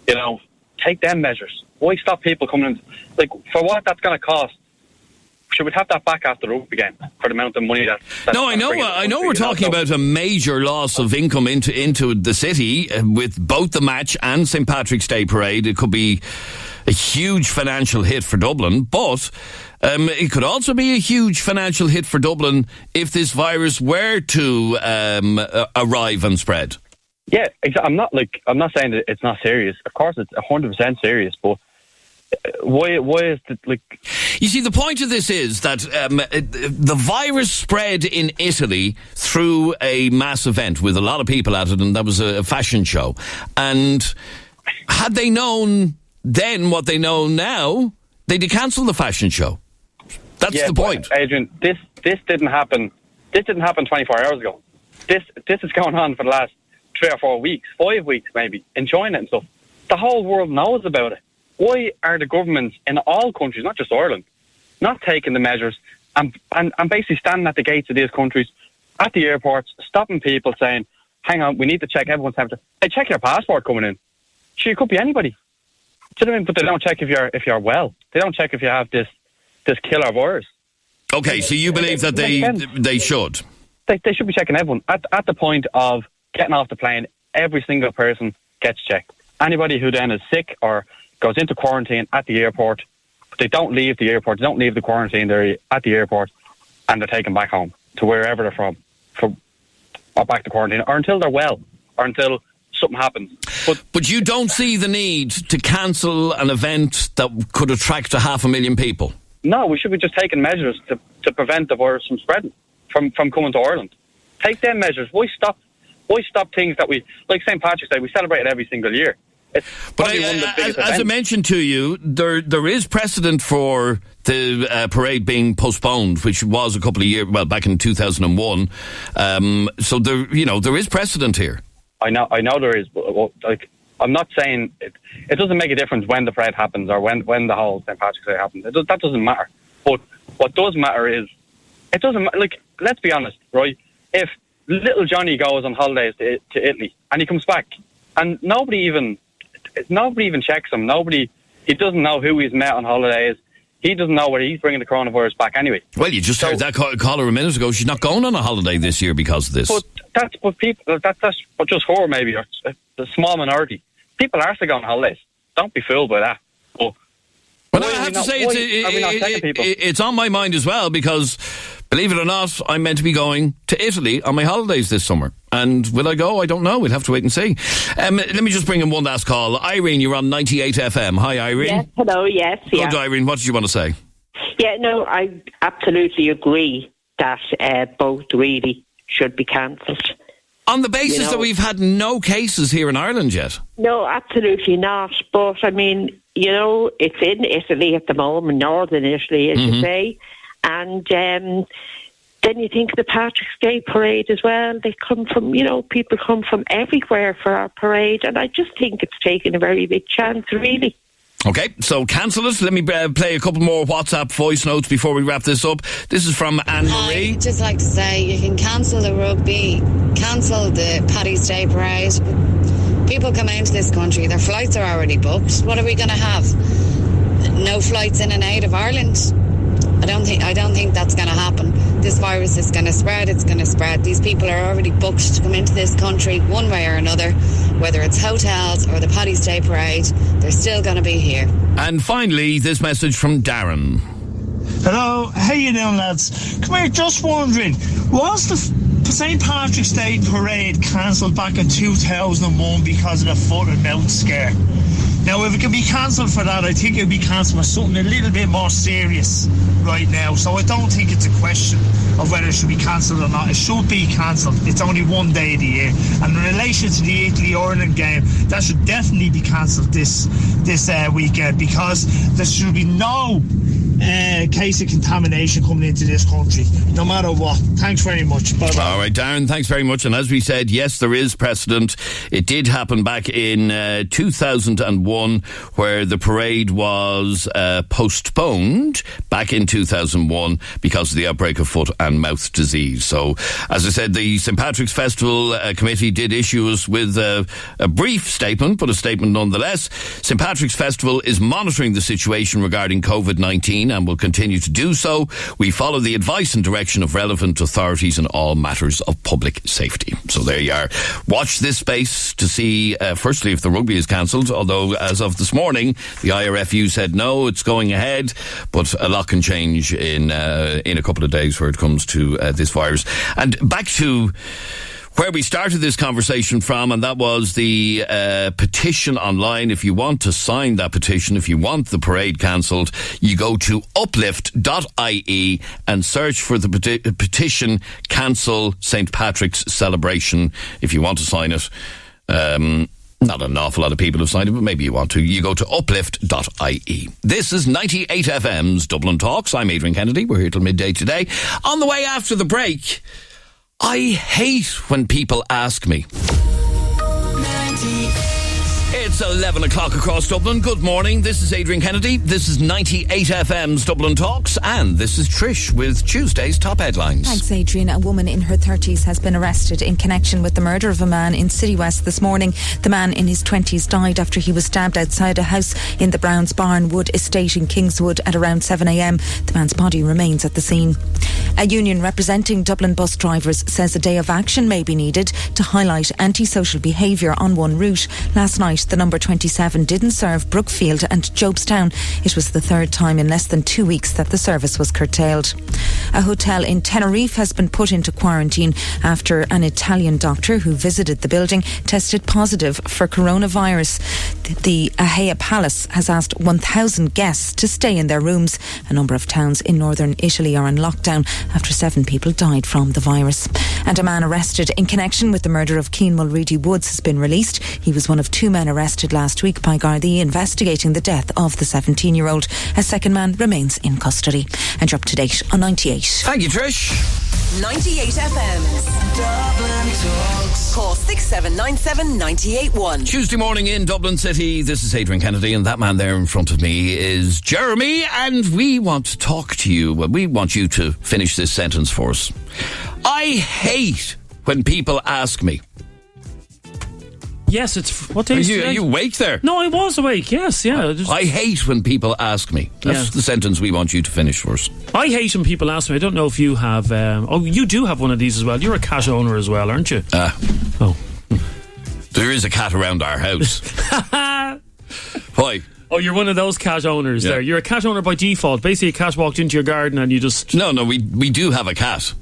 You know, take them measures. Why stop people coming in? Like, for what that's going to cost? Should we have that back after the rugby game for the amount of money that... No, I know we're talking about a major loss of income into the city with both the match and St. Patrick's Day parade. It could be a huge financial hit for Dublin, but it could also be a huge financial hit for Dublin if this virus were to arrive and spread. Yeah, I'm not saying that it's not serious. Of course, it's 100% serious, but why is it like... You see, the point of this is that the virus spread in Italy through a mass event with a lot of people at it, and that was a fashion show. And had they known then what they know now, they'd cancel the fashion show. That's the point. Adrian, this didn't happen. This didn't happen 24 hours ago. This is going on for the last 3 or 4 weeks, 5 weeks maybe, in China and stuff. The whole world knows about it. Why are the governments in all countries, not just Ireland, not taking the measures and basically standing at the gates of these countries, at the airports, stopping people saying, hang on, we need to check everyone's temperature. They check your passport coming in. Sure, it could be anybody. Do you know what I mean? But they don't check if you're well. They don't check if you have this killer virus. Okay, so you believe that they should? They should be checking everyone. At the point of getting off the plane, every single person gets checked. Anybody who then is sick or goes into quarantine at the airport, they don't leave the airport, they don't leave the quarantine, they're at the airport, and they're taken back home to wherever they're from, or back to quarantine, or until they're well, or until something happens. But you don't see the need to cancel an event that could attract 500,000 people? No, we should be just taking measures to prevent the virus from spreading, from coming to Ireland. Take them measures. Why stop things that we, like St. Patrick's Day, we celebrate it every single year. It's But probably one of the biggest as I events. mentioned to you, there is precedent for the parade being postponed, which was a couple of years, well, back in 2001. So there is precedent here. I know there is, but I'm not saying it doesn't make a difference when the parade happens or when the whole St. Patrick's Day happens. That doesn't matter. But what does matter is it doesn't matter. Like, let's be honest, right? If little Johnny goes on holidays to Italy and he comes back and nobody even checks him. He doesn't know who he's met on holidays. He doesn't know whether he's bringing the coronavirus back anyway. Well, you just heard that caller a minute ago. She's not going on a holiday this year because of this. But that's just her maybe, or the small minority. People are still going on holidays. Don't be fooled by that. But well, I have to say it's on my mind as well because, believe it or not, I'm meant to be going to Italy on my holidays this summer. And will I go? I don't know. We'll have to wait and see. Let me just bring in one last call. Irene, you're on 98 FM. Hi, Irene. Yes, hello, yes. Good, Irene. What did you want to say? Yeah, no, I absolutely agree that both really should be cancelled. On the basis that we've had no cases here in Ireland yet? No, absolutely not. But, I mean, it's in Italy at the moment, northern Italy, as you say. And then you think the Patrick's Day parade as well. They come from, people come from everywhere for our parade. And I just think it's taken a very big chance, really. Okay, so cancel it. Let me play a couple more WhatsApp voice notes before we wrap this up. This is from Anne-Marie. I'd just like to say you can cancel the rugby, cancel the Paddy's Day parade. People come into this country, their flights are already booked. What are we going to have? No flights in and out of Ireland? I don't think that's going to happen. This virus is going to spread. It's going to spread. These people are already booked to come into this country one way or another, whether it's hotels or the Paddy's Day parade. They're still going to be here. And finally, this message from Darren. Hello, how you doing, lads? Come here, just wondering, was the St. Patrick's Day parade cancelled back in 2001 because of the foot and mouth scare? Now, if it can be cancelled for that, I think it would be cancelled for something a little bit more serious right now. So I don't think it's a question of whether it should be cancelled or not. It should be cancelled. It's only one day of the year. And in relation to the Italy-Ireland game, that should definitely be cancelled this weekend because there should be no case of contamination coming into this country, no matter what. Thanks very much. Bye-bye. All right, Darren, thanks very much. And as we said, yes, there is precedent. It did happen back in 2001 where the parade was postponed back in 2001 because of the outbreak of foot and mouth disease. So, as I said, the St. Patrick's Festival Committee did issue us with a brief statement, but a statement nonetheless. St. Patrick's Festival is monitoring the situation regarding COVID-19 and will continue to do so. We follow the advice and direction of relevant authorities in all matters of public safety. So there you are. Watch this space to see, firstly, if the rugby is cancelled, although as of this morning, the IRFU said no, it's going ahead, but a lot can change in a couple of days where it comes to this virus. And back to where we started this conversation from, and that was the petition online. If you want to sign that petition, if you want the parade cancelled, you go to uplift.ie and search for the petition Cancel St. Patrick's Celebration if you want to sign it. Not an awful lot of people have signed it, but maybe you want to. You go to uplift.ie. This is 98 FM's Dublin Talks. I'm Adrian Kennedy. We're here till midday today. On the way after the break, I hate when people ask me. It's 11 o'clock across Dublin. Good morning. This is Adrian Kennedy. This is 98 FM's Dublin Talks. And this is Trish with Tuesday's top headlines. Thanks, Adrian. A woman in her 30s has been arrested in connection with the murder of a man in City West this morning. The man in his 20s died after he was stabbed outside a house in the Browns Barnwood estate in Kingswood at around 7 a.m. The man's body remains at the scene. A union representing Dublin bus drivers says a day of action may be needed to highlight antisocial behaviour on one route. Last night, the number 27 didn't serve Brookfield and Jobestown. It was the third time in less than 2 weeks that the service was curtailed. A hotel in Tenerife has been put into quarantine after an Italian doctor who visited the building tested positive for coronavirus. The Ahea Palace has asked 1,000 guests to stay in their rooms. A number of towns in northern Italy are in lockdown after 7 people died from the virus. And a man arrested in connection with the murder of Cian Mulready Woods has been released. He was one of 2 men arrested arrested last week by Gardaí investigating the death of the 17-year-old. A second man remains in custody. And you're up to date on 98. Thank you, Trish. 98 FM's Dublin Talks. Call 6797 981. Tuesday morning in Dublin City. This is Adrian Kennedy, and that man there in front of me is Jeremy, and we want to talk to you. We want you to finish this sentence for us. I hate when people ask me. Yes, it's... What day is it? Are you awake there? No, I was awake, yes, yeah. I hate when people ask me. That's the sentence we want you to finish for us. I hate when people ask me. I don't know if you have... you do have one of these as well. You're a cat owner as well, aren't you? Oh. There is a cat around our house. Why? Oh, you're one of those cat owners there. You're a cat owner by default. Basically, a cat walked into your garden and you just... No, we do have a cat.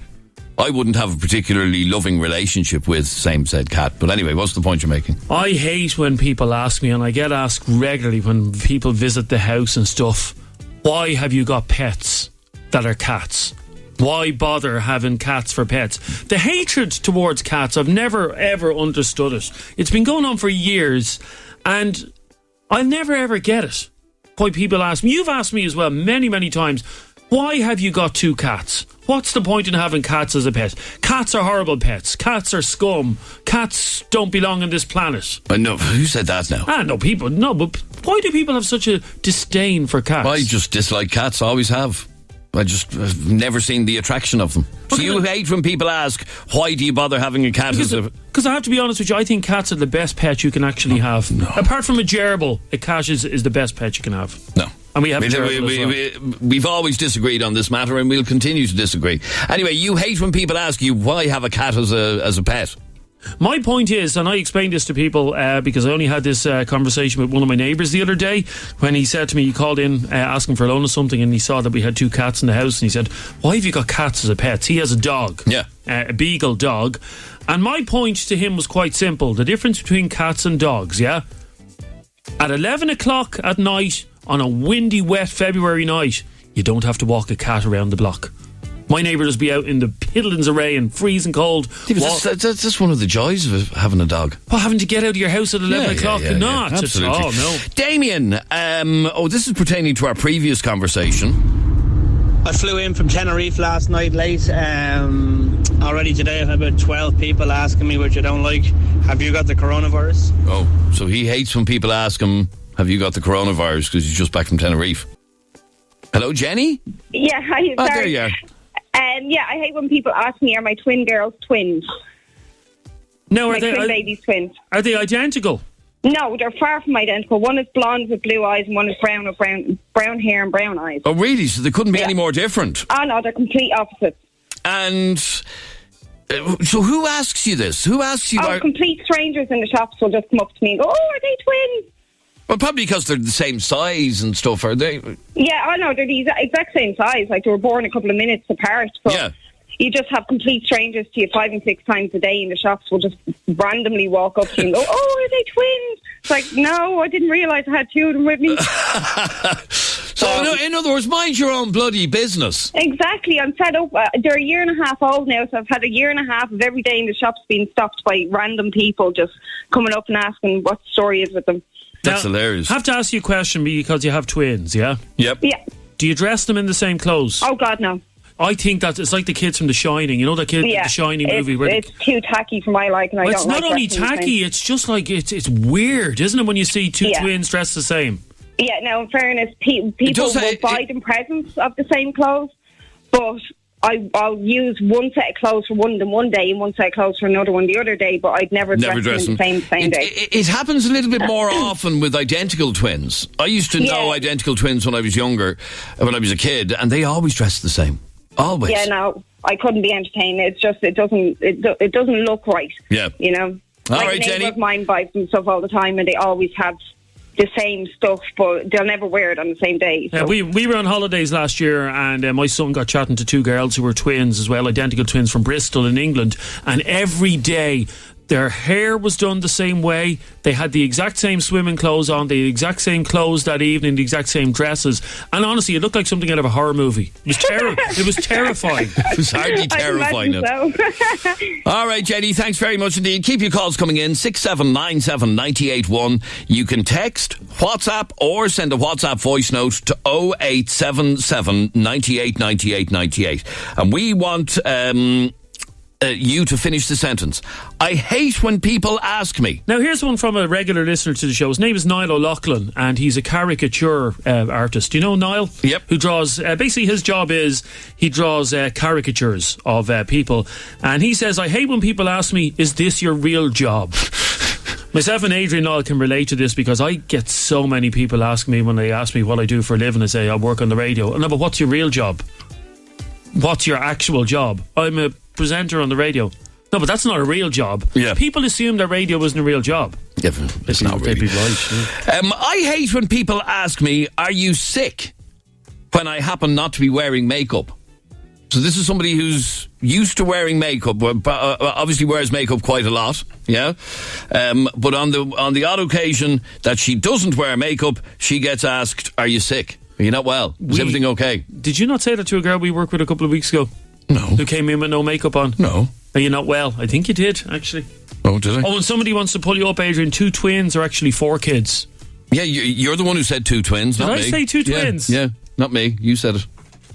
I wouldn't have a particularly loving relationship with same said cat. But anyway, what's the point you're making? I hate when people ask me, and I get asked regularly when people visit the house and stuff, why have you got pets that are cats? Why bother having cats for pets? The hatred towards cats, I've never ever understood it. It's been going on for years, and I'll never ever get it. Why people ask me, you've asked me as well many, many times, why have you got two cats? What's the point in having cats as a pet? Cats are horrible pets. Cats are scum. Cats don't belong on this planet. No, who said that now? But why do people have such a disdain for cats? I just dislike cats, always have. I've never seen the attraction of them. So you hate when people ask, why do you bother having a cat Because I have to be honest with you, I think cats are the best pet you can actually have. No. Apart from a gerbil, a cat is the best pet you can have. No. And we have we've always disagreed on this matter, and we'll continue to disagree. Anyway, you hate when people ask you, why have a cat as a pet? My point is, and I explained this to people because I only had this conversation with one of my neighbours the other day when he said to me, he called in asking for a loan or something, and he saw that we had two cats in the house, and he said, why have you got cats as a pet? He has a dog, a beagle dog, and my point to him was quite simple. The difference between cats and dogs, at 11 o'clock at night on a windy, wet February night, you don't have to walk a cat around the block. My neighbour just be out in the piddlings of rain, freezing cold. That's one of the joys of having a dog. Well, having to get out of your house at 11 o'clock? Not absolutely. Oh, no. Damien, this is pertaining to our previous conversation. I flew in from Tenerife last night late. Already today I've had about 12 people asking me, which I don't like, have you got the coronavirus? Oh, so he hates when people ask him, have you got the coronavirus, because he's just back from Tenerife. Hello, Jenny? Yeah, hi. Oh, sorry. there you are. I hate when people ask me, are my twin girls twins? No, my twin babies twins. Are they identical? No, they're far from identical. One is blonde with blue eyes and one is brown with brown hair and brown eyes. Oh, really? So they couldn't be any more different? Oh, no, they're complete opposites. And so who asks you this? Who asks you? Complete strangers in the shops will just come up to me and go, oh, are they twins? Well, probably because they're the same size and stuff, are they? Yeah, I know, they're the exact same size. Like, they were born a couple of minutes apart. But you just have complete strangers to you 5 and 6 times a day in the shops will just randomly walk up to you and go, oh, are they twins? It's like, no, I didn't realise I had two of them with me. So, in other words, mind your own bloody business. Exactly. I'm fed up. They're a year and a half old now, so I've had a year and a half of every day in the shops being stopped by random people just coming up and asking what the story is with them. That's hilarious. I have to ask you a question because you have twins, yeah? Yep. Yeah. Do you dress them in the same clothes? Oh, God, no. I think that it's like the kids from The Shining. You know that kid, the Shining movie? Where it's too tacky for my liking. It's not only tacky, it's just like, it's weird, isn't it, when you see two twins dressed the same? Yeah, now, in fairness, people will buy them presents of the same clothes, but I'll use one set of clothes for one of them one day and one set of clothes for another one the other day, but I'd never dress them in the same day. It happens a little bit more often with identical twins. I used to know identical twins when I was younger, when I was a kid, and they always dressed the same. Always. Yeah, no, I couldn't be entertained. It's just, it doesn't look right. Yeah. You know? All like right, a neighbour Jenny. of mine buys them stuff all the time, and they always have the same stuff, but they'll never wear it on the same day. So. Yeah, we were on holidays last year, and my son got chatting to two girls who were twins as well, identical twins from Bristol in England, and every day Their hair was done the same way. They had the exact same swimming clothes on, the exact same clothes that evening, the exact same dresses. And honestly, it looked like something out of a horror movie. It was it was terrifying. It was hardly terrifying. So. All right, Jenny, thanks very much indeed. Keep your calls coming in, 6797 981. You can text, WhatsApp, or send a WhatsApp voice note to 0877 98 98 98. And we want you to finish the sentence. I hate when people ask me. Now, here's one from a regular listener to the show. His name is Niall O'Loughlin, and he's a caricature artist. Do you know Niall? Yep. Who draws, basically his job is he draws caricatures of people. And he says, I hate when people ask me, is this your real job? Myself and Adrian all can relate to this because I get so many people asking me when they ask me what I do for a living. I say, I work on the radio. No, but what's your real job? What's your actual job? I'm a presenter on the radio. No, but that's not a real job. Yeah. People assume that radio wasn't a real job. Yeah, it's not really. They'd be right. Yeah. I hate when people ask me, are you sick? When I happen not to be wearing makeup. So this is somebody who's used to wearing makeup, obviously wears makeup quite a lot, yeah? But on the odd occasion that she doesn't wear makeup, she gets asked, are you sick? Are you not well? Is everything okay? Did you not say that to a girl we worked with a couple of weeks ago? No. Who came in with no makeup on? No. Are you not well? I think you did, actually. Oh, did I? Oh, and somebody wants to pull you up, Adrian. 2 twins are actually 4 kids. Yeah, you're the one who said 2 twins, not me. Did I say 2 twins? Yeah, not me. You said it.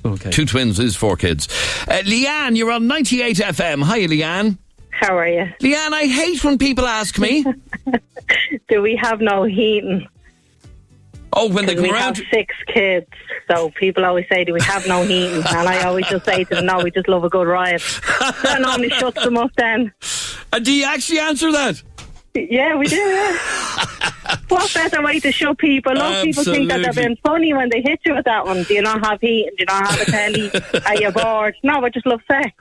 Okay. 2 twins is 4 kids. Leanne, you're on 98 FM. Hi, Leanne. How are you? Leanne, I hate when people ask me. Do we have no heating? Oh, when they come around. We have 6 kids, so people always say, do we have no heating? And I always just say to them, no, we just love a good riot. That normally shuts them up then. And do you actually answer that? Yeah, we do, yeah. What better way to show people? A lot of people think that they're being funny when they hit you with that one. Do you not have heat? Do you not have a telly? Are you bored? No, I just love sex.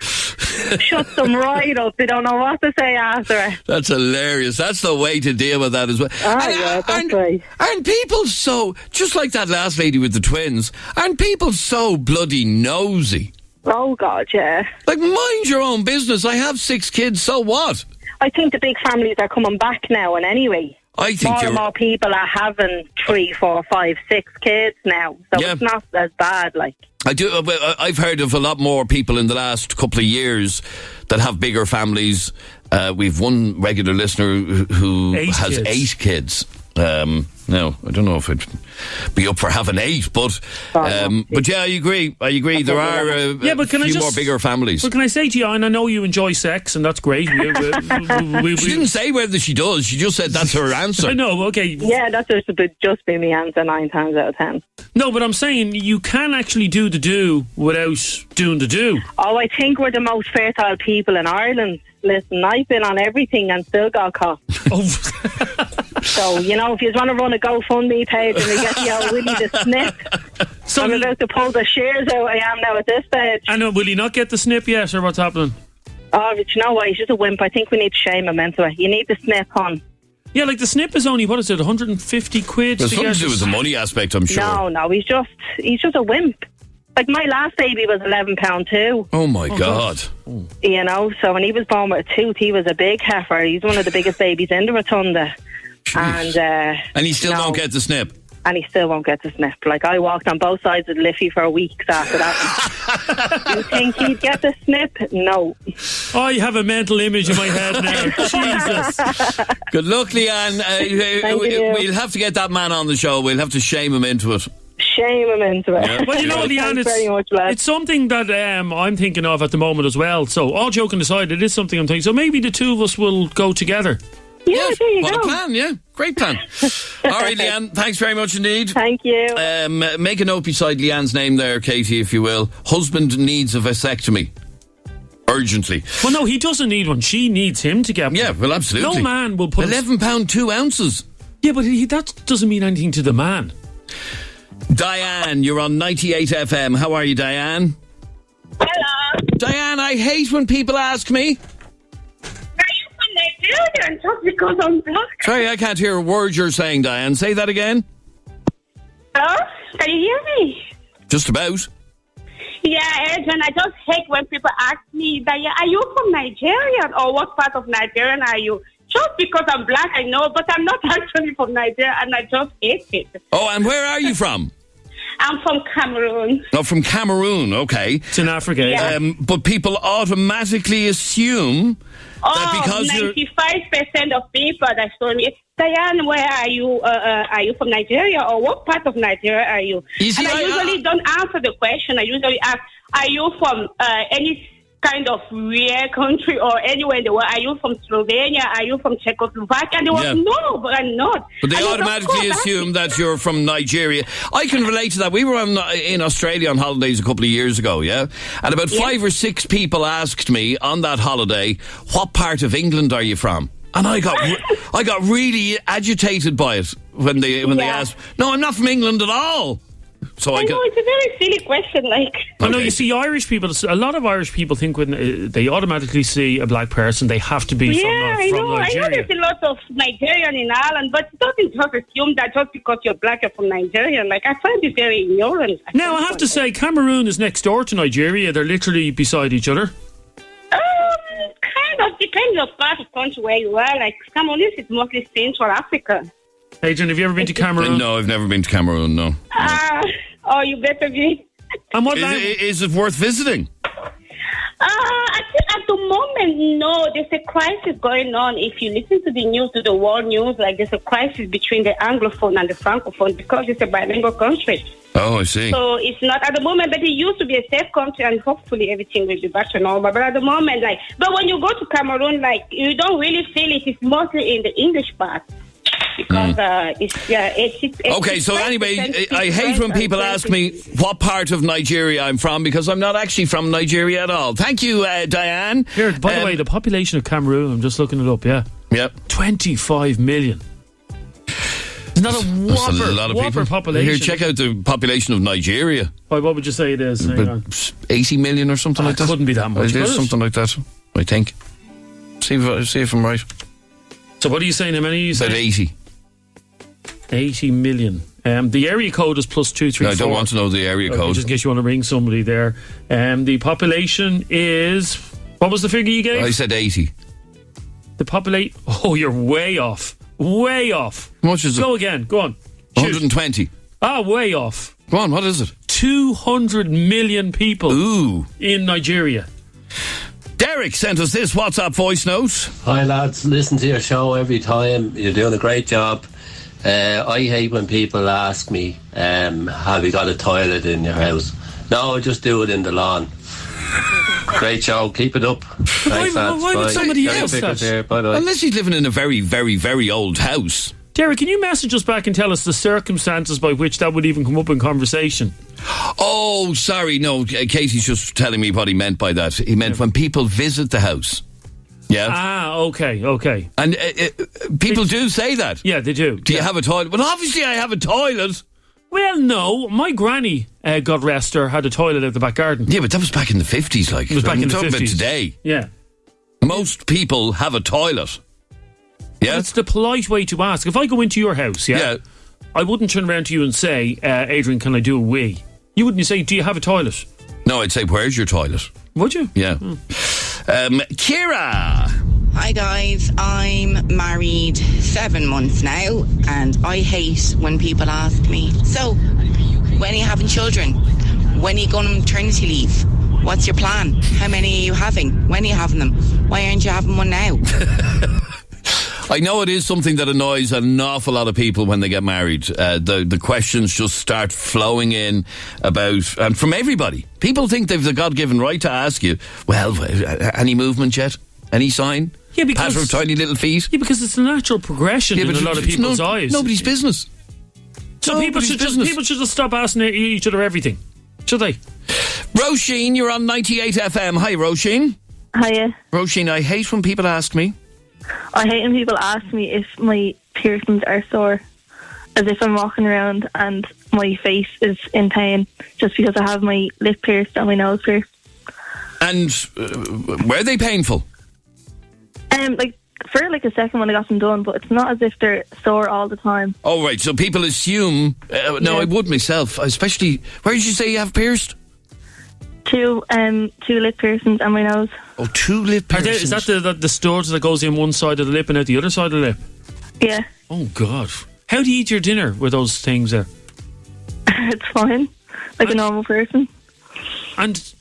Shuts them right up. They don't know what to say after it. That's hilarious. That's the way to deal with that as well. That's right. Aren't people so, just like that last lady with the twins, aren't people so bloody nosy? Oh, God, yeah. Like, mind your own business. I have 6 kids, so what? I think the big families are coming back now, and anyway. I think more and more people are having 3, 4, 5, 6 kids now, so it's not as bad. Like I've heard of a lot more people in the last couple of years that have bigger families. We've one regular listener who has 8 kids. No, I don't know if it'd be up for having 8, but yeah, I agree. There are a few more bigger families. But can I say to you, and I know you enjoy sex, and that's great. She didn't say whether she does. She just said that's her answer. I know. Okay. Yeah, that's just been my answer 9 times out of 10. No, but I'm saying you can actually do the do without doing the do. Oh, I think we're the most fertile people in Ireland. Listen, I've been on everything and still got caught. So, you know, if you want to run a GoFundMe page and we get the old Willie the Snip, so I'm about to pull the shears out. I am now at this stage. I know, will he not get the snip yet, or what's happening? Oh, but you know what? He's just a wimp. I think we need to shame him into it. You need the snip on. Yeah, like the snip is only, what is it, 150 quid? There's something to do with the money aspect, I'm sure. No, he's just a wimp. Like, my last baby was £11 too. Oh, my God. You know, so when he was born with a tooth, he was a big heifer. He's one of the biggest babies in the rotunda. And he still won't get the snip? And he still won't get the snip. Like, I walked on both sides of the Liffey for weeks after that. You think he'd get the snip? No. I have a mental image in my head now. Jesus. Good luck, Leanne. We'll have to get that man on the show. We'll have to shame him into it. Shame him into it. Yeah. Well, you know, Leanne, it's something that I'm thinking of at the moment as well. So, all joking aside, it is something I'm thinking. So maybe the two of us will go together. Yeah, there you what go. A plan, yeah. Great plan. All right, Leanne, thanks very much indeed. Thank you. Make a note beside Leanne's name there, Katie, if you will. Husband needs a vasectomy. Urgently. Well, no, he doesn't need one. She needs him to get one. Yeah, well, absolutely. No man will put... £11 2 ounces. Yeah, but that doesn't mean anything to the man. Diane, you're on 98 FM. How are you, Diane? Hello. Diane, I hate when people ask me... Sorry, I can't hear a word you're saying, Diane. Say that again. Hello? Can you hear me? Just about. Yeah, Adrian, I just hate when people ask me that, are you from Nigeria or what part of Nigeria are you? Just because I'm black, I know, but I'm not actually from Nigeria, and I just hate it. Oh, and where are you from? I'm from Cameroon. Oh, from Cameroon, okay. It's in Africa. Yeah. But people automatically assume that because 95% of people that told me, Diane, where are you? Are you from Nigeria, or what part of Nigeria are you? See, and I usually don't answer the question. I usually ask, are you from any kind of rare country or anywhere in the world? Are you from Slovenia? Are you from Czechoslovakia? And they were, no, but I'm not. But they and automatically assume that you're from Nigeria. I can relate to that. We were in Australia on holidays a couple of years ago, yeah? And about 5 or 6 people asked me on that holiday, what part of England are you from? And I got really agitated by it when they asked, no, I'm not from England at all. So I know, it's a very silly question, like. I know, you see, Irish people, a lot of Irish people think when they automatically see a black person, they have to be from Nigeria. I know there's a lot of Nigerian in Ireland, but it doesn't just assume that just because you're black, you're from Nigeria. Like, I find it very ignorant. Now, I have to say, Cameroon is next door to Nigeria. They're literally beside each other. Kind of depends on part of country where you are. Like, Cameroon is mostly Central Africa. Adrian, have you ever been to Cameroon? No, I've never been to Cameroon, no. You better be. And what is it worth visiting? At the moment, no. There's a crisis going on. If you listen to the news, to the world news, like there's a crisis between the Anglophone and the Francophone because it's a bilingual country. Oh, I see. So it's not at the moment, but it used to be a safe country, and hopefully everything will be back to normal. But at the moment, but when you go to Cameroon, you don't really feel it. It's mostly in the English part. Because it's okay, so anyway, I hate when people ask me what part of Nigeria I'm from because I'm not actually from Nigeria at all. Thank you, Diane. Here, by the way, the population of Cameroon, I'm just looking it up, Yep. 25 million. Isn't that That's a lot of people. Population? Here, check out the population of Nigeria. Why, what would you say it is? Hang on. 80 million or something like that. It couldn't be that much. It is something like that, I think. See if I'm right. So what are you saying? How many are you saying? About 80. 80 million. The area code is +234. I don't want to know the area code. Just in case you want to ring somebody there. The population is... What was the figure you gave? I said 80. The population... Oh, you're way off. Way off. How much is it? Go again. Go on. 120. Way off. Go on, what is it? 200 million people in Nigeria. Derek sent us this WhatsApp voice note. Hi lads, listen to your show every time. You're doing a great job. I hate when people ask me, have you got a toilet in your house? No, just do it in the lawn. Great show, keep it up. Thanks, lads. Why would somebody Derek else Vickers here. Bye-bye. Unless he's living in a very, very, very old house. Derek, can you message us back and tell us the circumstances by which that would even come up in conversation? Oh, sorry, no, Casey's just telling me what he meant by that. He meant when people visit the house. Yeah. Okay. And people do say that. Yeah, they do. Do you have a toilet? Well, obviously I have a toilet. Well, no. My granny, God rest her, had a toilet at the back garden. Yeah, but that was back in the 50s, like. It was back in the 50s. Talking about today. Yeah. Most people have a toilet. Yeah. Well, it's the polite way to ask. If I go into your house, I wouldn't turn around to you and say, Adrian, can I do a wee? You wouldn't say, do you have a toilet? No, I'd say, where's your toilet? Would you? Yeah. Kira. Hi guys, I'm married 7 months now, and I hate when people ask me, so, when are you having children? When are you going on maternity leave? What's your plan? How many are you having? When are you having them? Why aren't you having one now? I know it is something that annoys an awful lot of people when they get married. The questions just start flowing in about, and from everybody. People think they've the God-given right to ask you, well, any movement yet? Any sign? Yeah, because... Patter of tiny little feet? Yeah, because it's a natural progression in a lot of people's eyes. Nobody's business. So people should just stop asking each other everything. Should they? Roisin, you're on 98 FM. Hi, Roisin. Hiya. Roisin, I hate when people ask me. I hate when people ask me if my piercings are sore, as if I'm walking around and my face is in pain just because I have my lip pierced and my nose pierced. And were they painful? For a second when I got them done, but it's not as if they're sore all the time. Oh, right, so people assume... No, I would myself, especially... Where did you say you have pierced? Two lip piercings and my nose. Oh, 2 lip piercings. Is that the stud that goes in one side of the lip and out the other side of the lip? Yeah. Oh, God. How do you eat your dinner with those things there? It's fine. Like a normal person. And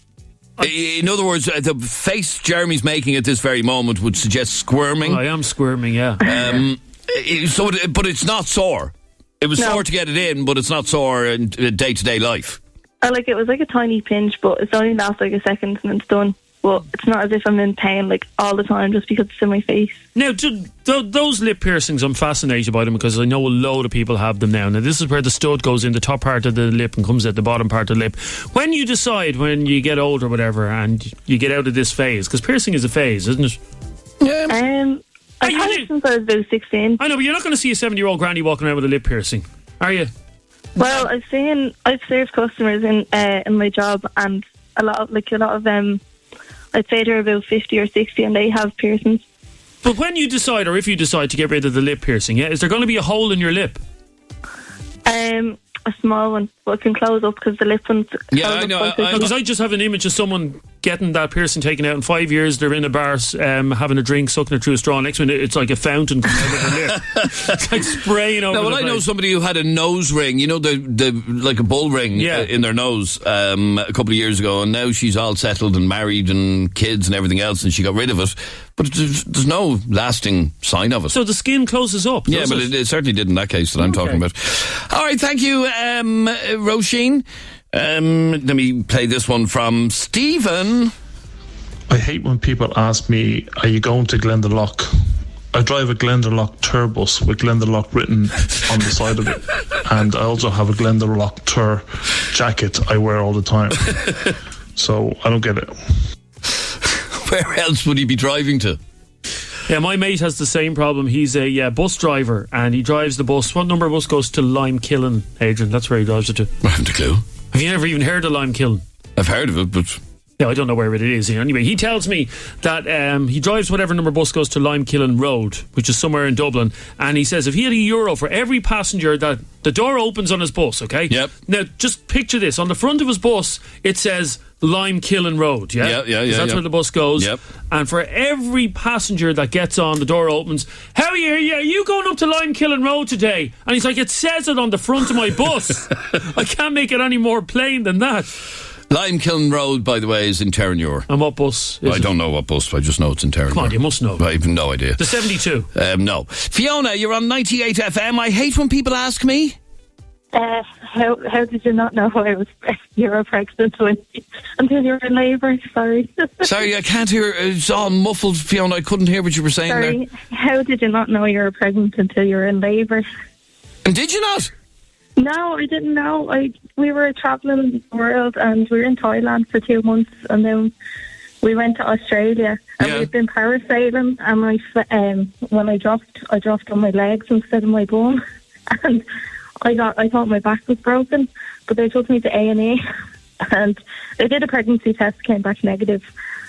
in other words, the face Jeremy's making at this very moment would suggest squirming. Oh, I am squirming, yeah. But it's not sore. It was sore to get it in, but it's not sore in day-to-day life. It was like a tiny pinch, but it's only lasts like a second and it's done. But it's not as if I'm in pain like all the time just because it's in my face. Now, those lip piercings, I'm fascinated by them because I know a load of people have them now. Now, this is where the stud goes in the top part of the lip and comes at the bottom part of the lip. When you decide, when you get older or whatever, and you get out of this phase, because piercing is a phase, isn't it? Yeah. I've had it since I was about 16. I know, but you're not going to see a 70-year-old granny walking around with a lip piercing, are you? Well, I've served customers in my job, and a lot of them, I'd say they're about 50 or 60, and they have piercings. But when you decide, or if you decide to get rid of the lip piercing, is there going to be a hole in your lip? A small one, but it can close up because the lip one's... Yeah, I know. Because I just have an image of someone getting that piercing taken out in 5 years. They're in a bar having a drink, sucking it through a straw. Next minute, it's like a fountain coming out of their lip. It's like spraying over the place. I know somebody who had a nose ring, the like a bull ring in their nose a couple of years ago, and now she's all settled and married and kids and everything else, and she got rid of it. But there's no lasting sign of it. So the skin closes up. Yeah, but it certainly did in that case that I'm talking about. All right, thank you, Roisin. Let me play this one from Stephen. I hate when people ask me, are you going to Glendalough? I drive a Glendalough Tourbus with Glendalough written on the side of it. And I also have a Glendalough Tour jacket I wear all the time. So I don't get it. Where else would he be driving to? Yeah, my mate has the same problem. He's a bus driver and he drives the bus. What number bus goes to Limekillen, Adrian? That's where he drives it to. I haven't a clue. Have you never even heard of Limekillen? I've heard of it, but... Yeah, I don't know where it is. Anyway, he tells me that he drives whatever number bus goes to Limekillen Road, which is somewhere in Dublin, and he says if he had €1 for every passenger that the door opens on his bus, okay? Yep. Now, just picture this. On the front of his bus, it says Limekillen Road, yeah? Yeah. That's where the bus goes. Yep. And for every passenger that gets on, the door opens, how are you going up to Limekillen Road today? And he's like, it says it on the front of my bus. I can't make it any more plain than that. Limekillen Road, by the way, is in Terenure. And what bus is I don't know what bus, I just know it's in Terenure. Come on, you must know. I have no idea. The 72? No. Fiona, you're on 98 FM. I hate when people ask me. How did you not know you were pregnant until you were in labour? Sorry. Sorry, I can't hear. It's all muffled, Fiona. I couldn't hear what you were saying there. How did you not know you were pregnant until you were in labour? And did you not? No, I didn't know. We were travelling the world and we were in Thailand for 2 months and then we went to Australia and we'd been parasailing and when I dropped on my legs instead of my bum and I thought my back was broken, but they took me to A&E and they did a pregnancy test, came back negative,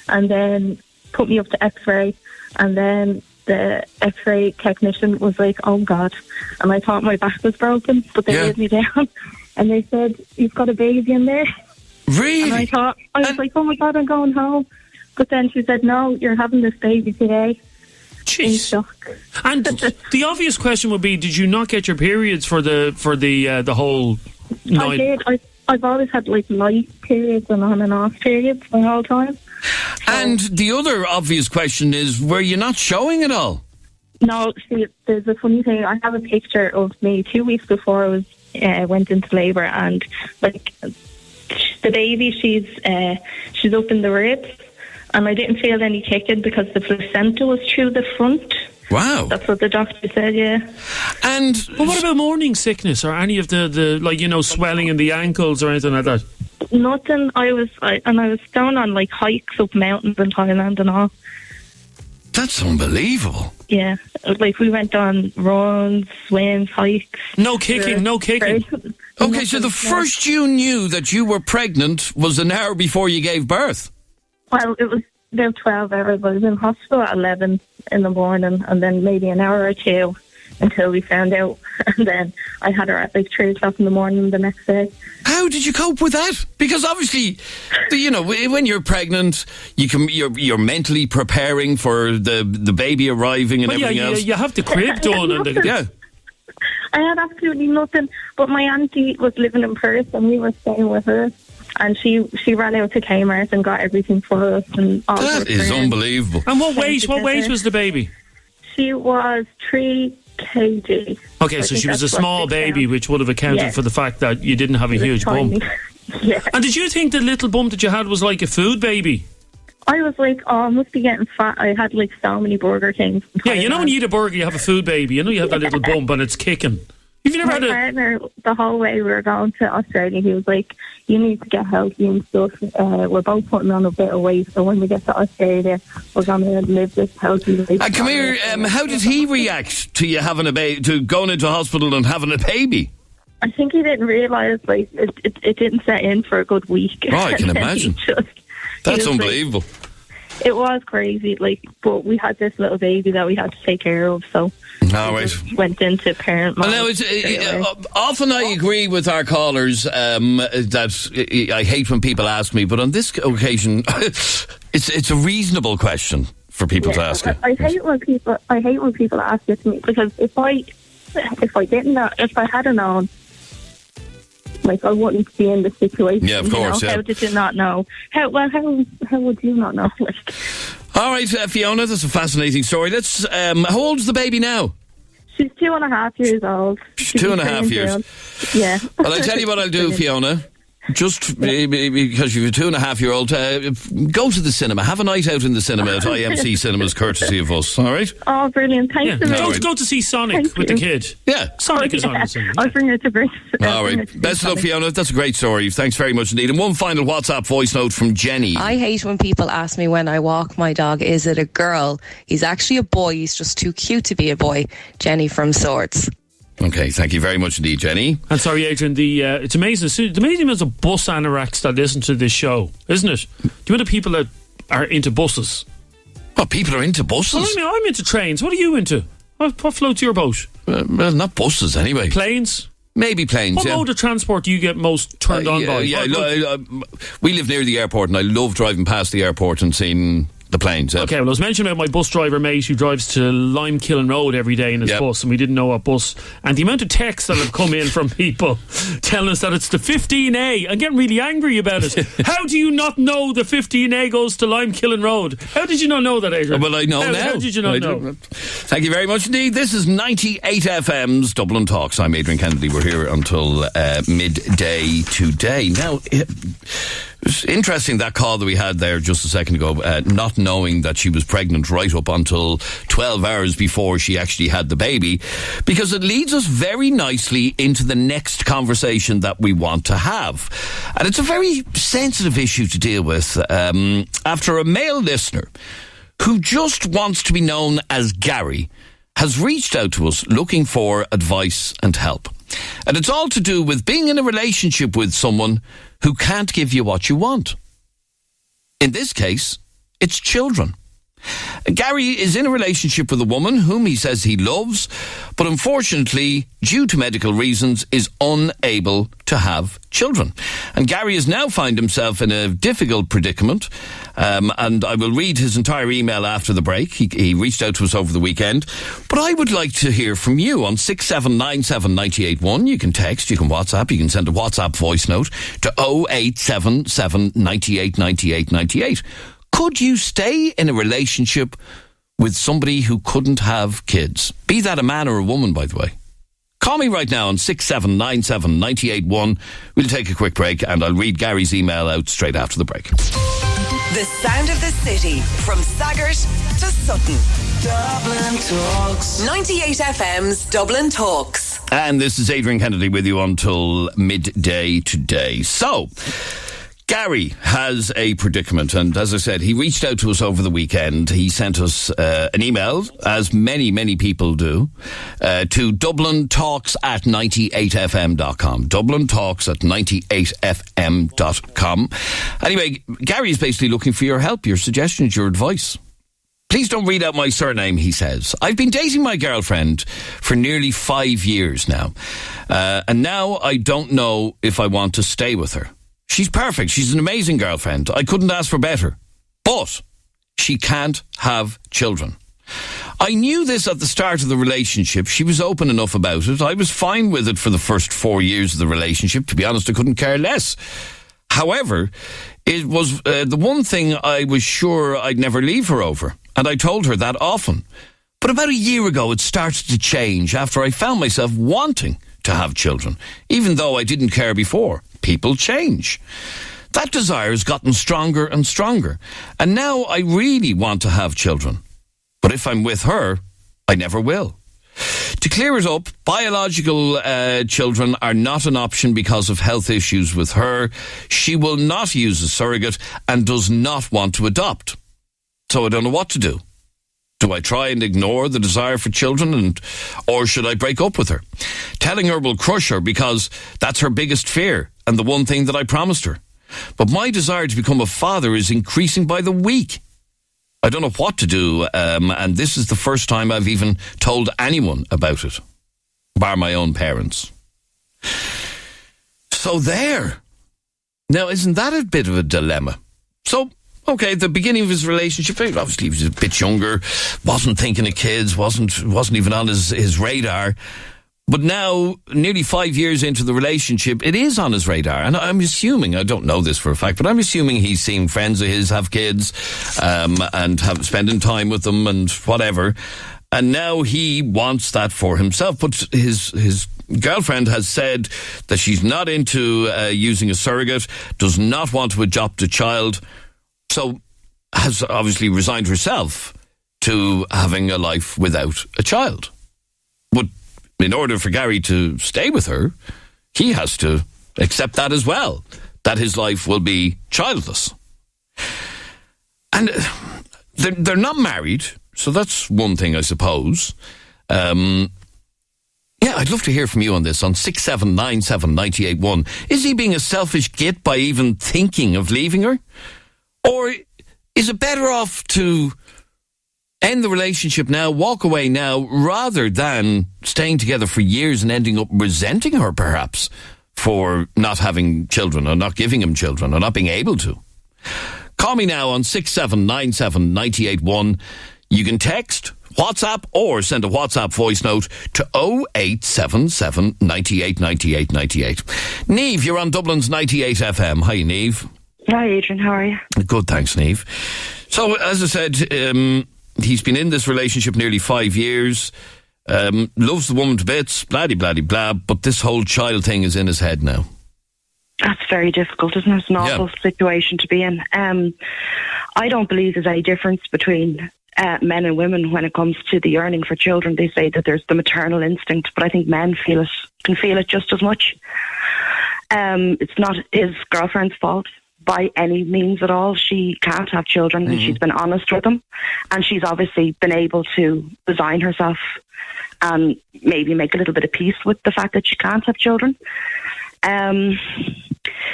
and then put me up to X-ray, and then the X-ray technician was like, oh God, and I thought my back was broken, but they laid me down and they said, you've got a baby in there. Really? And I was like, oh my God, I'm going home. But then she said, no, you're having this baby today. Jeez. And the obvious question would be, did you not get your periods for the whole night? I did. I've always had like light periods and on and off periods my whole time. And the other obvious question is, were you not showing at all? No, see, there's a funny thing. I have a picture of me 2 weeks before I went into labour, and like the baby, she's up in the ribs. And I didn't feel any kicking because the placenta was through the front. Wow. That's what the doctor said, yeah. But what about morning sickness or any of the swelling in the ankles or anything like that? Nothing. I was down on like hikes up mountains in Thailand and all. That's unbelievable. Yeah. Like we went on runs, swims, hikes. No kicking. Okay, so the first you knew that you were pregnant was an hour before you gave birth. Well, it was about 12 hours. I was in hospital at 11 in the morning and then maybe an hour or two until we found out. And then I had her at like 3 o'clock in the morning the next day. How did you cope with that? Because obviously, you know, when you're pregnant, you're mentally preparing for the baby arriving and everything else. You have the crib done. Yeah. I had absolutely nothing, but my auntie was living in Perth and we were staying with her, and she ran out to Kmart and got everything for us. And all that is unbelievable. And what weight was the baby? She was 3 kg. Okay, so she was a small baby, which would have accounted for the fact that you didn't have a huge bum. Yeah. And did you think the little bum that you had was like a food baby? I was like, I must be getting fat. I had like so many Burger Kings. Yeah, you know when you eat a burger, you have a food baby. You know you have that little bump and it's kicking. Have you never had partner, the whole way we were going to Australia, he was like, you need to get healthy and stuff. We're both putting on a bit of weight, so when we get to Australia, we're going to live this healthy life. Come here, how did he react to you having a baby, to going into hospital and having a baby? I think he didn't realise, like, it didn't set in for a good week. Oh, I can imagine. That's unbelievable. Like, it was crazy, like, but we had this little baby that we had to take care of, so went into parent mode. Well, now often I agree with our callers that I hate when people ask me, but on this occasion, it's a reasonable question for people to ask you. I hate when people ask it to me, because if I hadn't known, like, I wouldn't be in the situation. Yeah, of course. You know? How did you not know? How would you not know? Like, all right, Fiona, that's a fascinating story. Let's. How old's the baby now? She's 2.5 years old. She's 2.5 years. Yeah. Well, I'll tell you what I'll do, Fiona. Just because you're a 2.5-year-old, go to the cinema. Have a night out in the cinema at IMC Cinemas, courtesy of us. All right? Oh, brilliant. Thanks. Go to see Sonic with the kid. Yeah. Sonic is on the cinema. I'll bring her to Greece. All right. Best of luck, Fiona. That's a great story. Thanks very much indeed. And one final WhatsApp voice note from Jenny. I hate when people ask me when I walk my dog, is it a girl? He's actually a boy. He's just too cute to be a boy. Jenny from Swords. Okay, thank you very much indeed, Jenny. And sorry, Adrian, it's amazing. It's amazing there's a bus anoraks that listen to this show, isn't it? Do you know the people that are into buses? Oh, people are into buses? Well, I mean, I'm into trains. What are you into? What floats your boat? Well, not buses anyway. Planes? Maybe planes, What mode of transport do you get most turned on by? We live near the airport and I love driving past the airport and seeing the planes. Okay, well, I was mentioning about my bus driver mate who drives to Limekiln Road every day in his bus, and we didn't know what bus. And the amount of texts that have come in from people telling us that it's the 15A. I'm getting really angry about it. How do you not know the 15A goes to Limekiln Road? How did you not know that, Adrian? Well, I know now. How did you not know? Thank you very much indeed. This is 98 FM's Dublin Talks. I'm Adrian Kennedy. We're here until midday today. Now, it's interesting, that call that we had there just a second ago, not knowing that she was pregnant right up until 12 hours before she actually had the baby, because it leads us very nicely into the next conversation that we want to have. And it's a very sensitive issue to deal with after a male listener who just wants to be known as Gary has reached out to us looking for advice and help. And it's all to do with being in a relationship with someone who can't give you what you want. In this case, it's children. Gary is in a relationship with a woman whom he says he loves, but unfortunately, due to medical reasons, is unable to have children. And Gary has now found himself in a difficult predicament, and I will read his entire email after the break. He reached out to us over the weekend, but I would like to hear from you on 6797981. You can text, you can WhatsApp, you can send a WhatsApp voice note to 0877 98 98 98. Could you stay in a relationship with somebody who couldn't have kids? Be that a man or a woman, by the way. Call me right now on 67979 981. We'll take a quick break and I'll read Gary's email out straight after the break. The sound of the city from Saggart to Sutton. Dublin Talks. 98 FM's Dublin Talks. And this is Adrian Kennedy with you until midday today. So, Gary has a predicament, and as I said, he reached out to us over the weekend. He sent us an email, as many people do, to dublintalks@98fm.com. dublintalks@98fm.com. Anyway, Gary is basically looking for your help, your suggestions, your advice. Please don't read out my surname, he says. I've been dating my girlfriend for nearly 5 years now. And now I don't know if I want to stay with her. She's perfect. She's an amazing girlfriend. I couldn't ask for better. But she can't have children. I knew this at the start of the relationship. She was open enough about it. I was fine with it for the first 4 years of the relationship. To be honest, I couldn't care less. However, it was the one thing I was sure I'd never leave her over. And I told her that often. But about a year ago, it started to change after I found myself wanting to have children, even though I didn't care before. People change. That desire has gotten stronger and stronger. And now I really want to have children. But if I'm with her, I never will. To clear it up, biological children are not an option because of health issues with her. She will not use a surrogate and does not want to adopt. So I don't know what to do. Do I try and ignore the desire for children, or should I break up with her? Telling her will crush her because that's her biggest fear and the one thing that I promised her. But my desire to become a father is increasing by the week. I don't know what to do, and this is the first time I've even told anyone about it, bar my own parents. So there. Now, isn't that a bit of a dilemma? So, okay, the beginning of his relationship, obviously he was a bit younger, wasn't thinking of kids, wasn't even on his radar. But now, nearly 5 years into the relationship, it is on his radar. And I'm assuming, I don't know this for a fact, but I'm assuming he's seen friends of his have kids and spending time with them and whatever. And now he wants that for himself. But his girlfriend has said that she's not into using a surrogate, does not want to adopt a child, so has obviously resigned herself to having a life without a child. But in order for Gary to stay with her, he has to accept that as well, that his life will be childless. And they're not married, so that's one thing, I suppose. Yeah, I'd love to hear from you on this, on 6797981. Is he being a selfish git by even thinking of leaving her? Or is it better off to end the relationship now, walk away now, rather than staying together for years and ending up resenting her, perhaps, for not having children or not giving him children or not being able to? Call me now on 6797981. You can text, WhatsApp, or send a WhatsApp voice note to 0877 98 98 98. Niamh, you're on Dublin's 98 FM. Hi, Niamh. Hi, Adrian. How are you? Good, thanks, Niamh. So, as I said, he's been in this relationship nearly 5 years, loves the woman to bits, blah, but this whole child thing is in his head now. That's very difficult, isn't it? It's an awful situation to be in. I don't believe there's any difference between men and women when it comes to the yearning for children. They say that there's the maternal instinct, but I think men can feel it just as much. It's not his girlfriend's fault by any means at all. She can't have children, and she's been honest with him, and she's obviously been able to resign herself and maybe make a little bit of peace with the fact that she can't have children.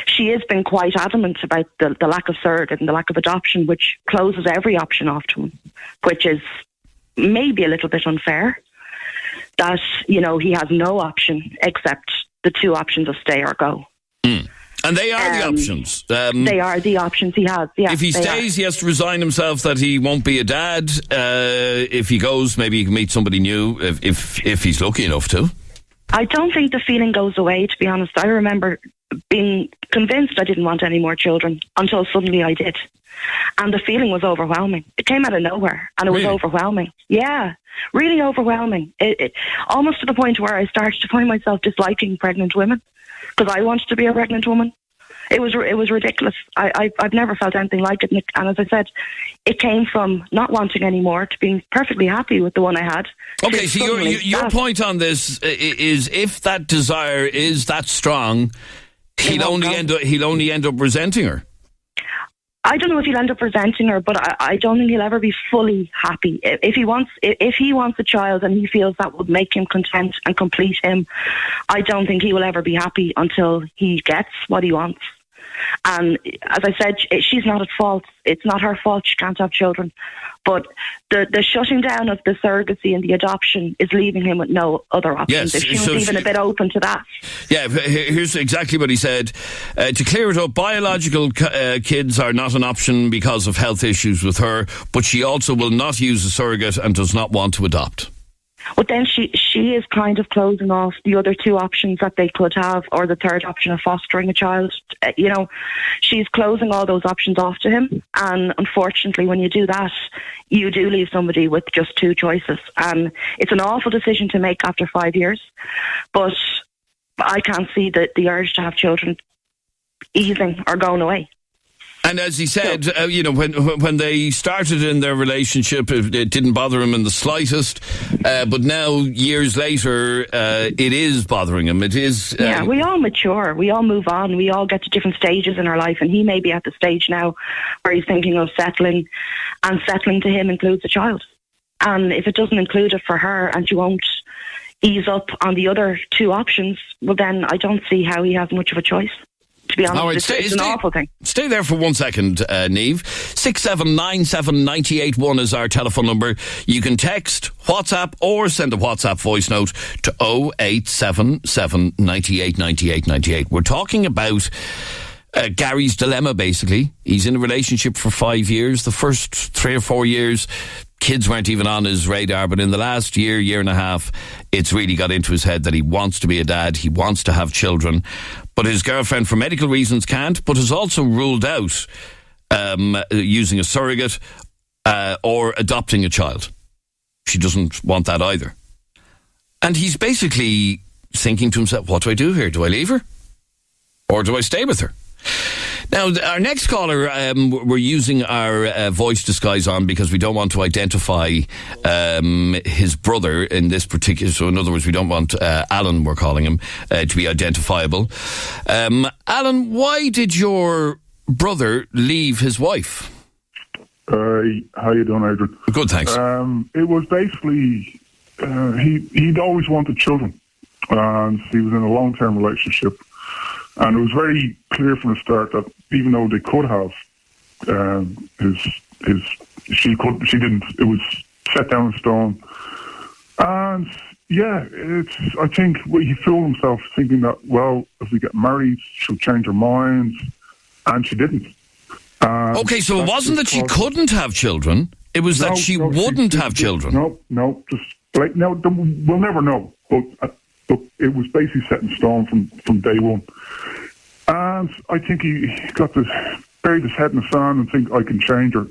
She has been quite adamant about the lack of surrogate and the lack of adoption, which closes every option off to him, which is maybe a little bit unfair, that, you know, he has no option except the two options of stay or go. And they are the options. They are the options he has, yeah. If he stays, he has to resign himself that he won't be a dad. If he goes, maybe he can meet somebody new, if he's lucky enough to. I don't think the feeling goes away, to be honest. I remember being convinced I didn't want any more children until suddenly I did. And the feeling was overwhelming. It came out of nowhere, and it was overwhelming. Yeah, really overwhelming. It almost to the point where I started to find myself disliking pregnant women, because I wanted to be a pregnant woman. It was ridiculous. I've never felt anything like it. And as I said, it came from not wanting any more to being perfectly happy with the one I had. Okay, so your point on this is, if that desire is that strong, he'll only end up resenting her. I don't know if he'll end up resenting her, but I don't think he'll ever be fully happy. If he wants a child and he feels that would make him content and complete him, I don't think he will ever be happy until he gets what he wants. And as I said, she's not at fault. It's not her fault she can't have children. But the shutting down of the surrogacy and the adoption is leaving him with no other options. Yes, if she was even a bit open to that. Yeah, here's exactly what he said. To clear it up, biological kids are not an option because of health issues with her, but she also will not use a surrogate and does not want to adopt. But then she is kind of closing off the other two options that they could have, or the third option of fostering a child. She's closing all those options off to him. And unfortunately, when you do that, you do leave somebody with just two choices. And it's an awful decision to make after 5 years. But I can't see the urge to have children easing or going away. And as he said, when they started in their relationship, it didn't bother him in the slightest. But now, years later, it is bothering him. It is. Yeah, we all mature. We all move on. We all get to different stages in our life. And he may be at the stage now where he's thinking of settling. And settling to him includes a child. And if it doesn't include it for her and she won't ease up on the other two options, well, then I don't see how he has much of a choice. To be honest, it's an awful thing. Stay there for 1 second, Niamh. 6797981 is our telephone number. You can text, WhatsApp, or send a WhatsApp voice note to 0877 98 98 98. We're talking about Gary's dilemma, basically. He's in a relationship for 5 years. The first 3 or 4 years, kids weren't even on his radar, but in the last year and a half, it's really got into his head that he wants to be a dad, he wants to have children, but his girlfriend, for medical reasons, can't, but has also ruled out using a surrogate or adopting a child. She doesn't want that either. And he's basically thinking to himself, what do I do here? Do I leave her? Or do I stay with her? Now, our next caller, we're using our voice disguise on because we don't want to identify his brother in this particular... So, in other words, we don't want Alan, we're calling him, to be identifiable. Alan, why did your brother leave his wife? How you doing, Adrian? Good, thanks. It was basically... he'd always wanted children. And he was in a long-term relationship. And it was very clear from the start that even though they could have, she didn't. It was set down in stone. And yeah, I think he fooled himself thinking that, well, if we get married, she'll change her mind, and she didn't. Okay, so it wasn't that she couldn't have children; it was that she wouldn't have children. No, we'll never know. But it was basically set in stone from day one. And I think he got to bury his head in the sand and think, I can change her.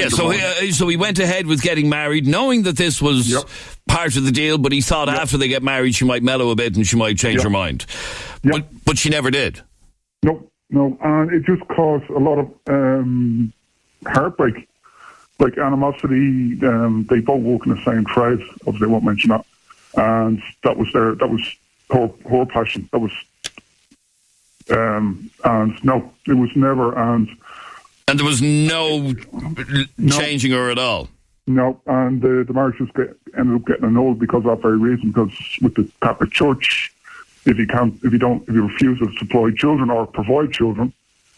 So he went ahead with getting married, knowing that this was part of the deal, but he thought after they get married she might mellow a bit and she might change her mind. But she never did. No. And it just caused a lot of heartbreak, like animosity. They both work in the same trade, obviously I won't mention that. And that was her passion. That was... and no, it was never, and there was no changing her at all. No, and the marriage just ended up getting annulled because of that very reason. Because with the Catholic Church, if you refuse to supply children or provide children,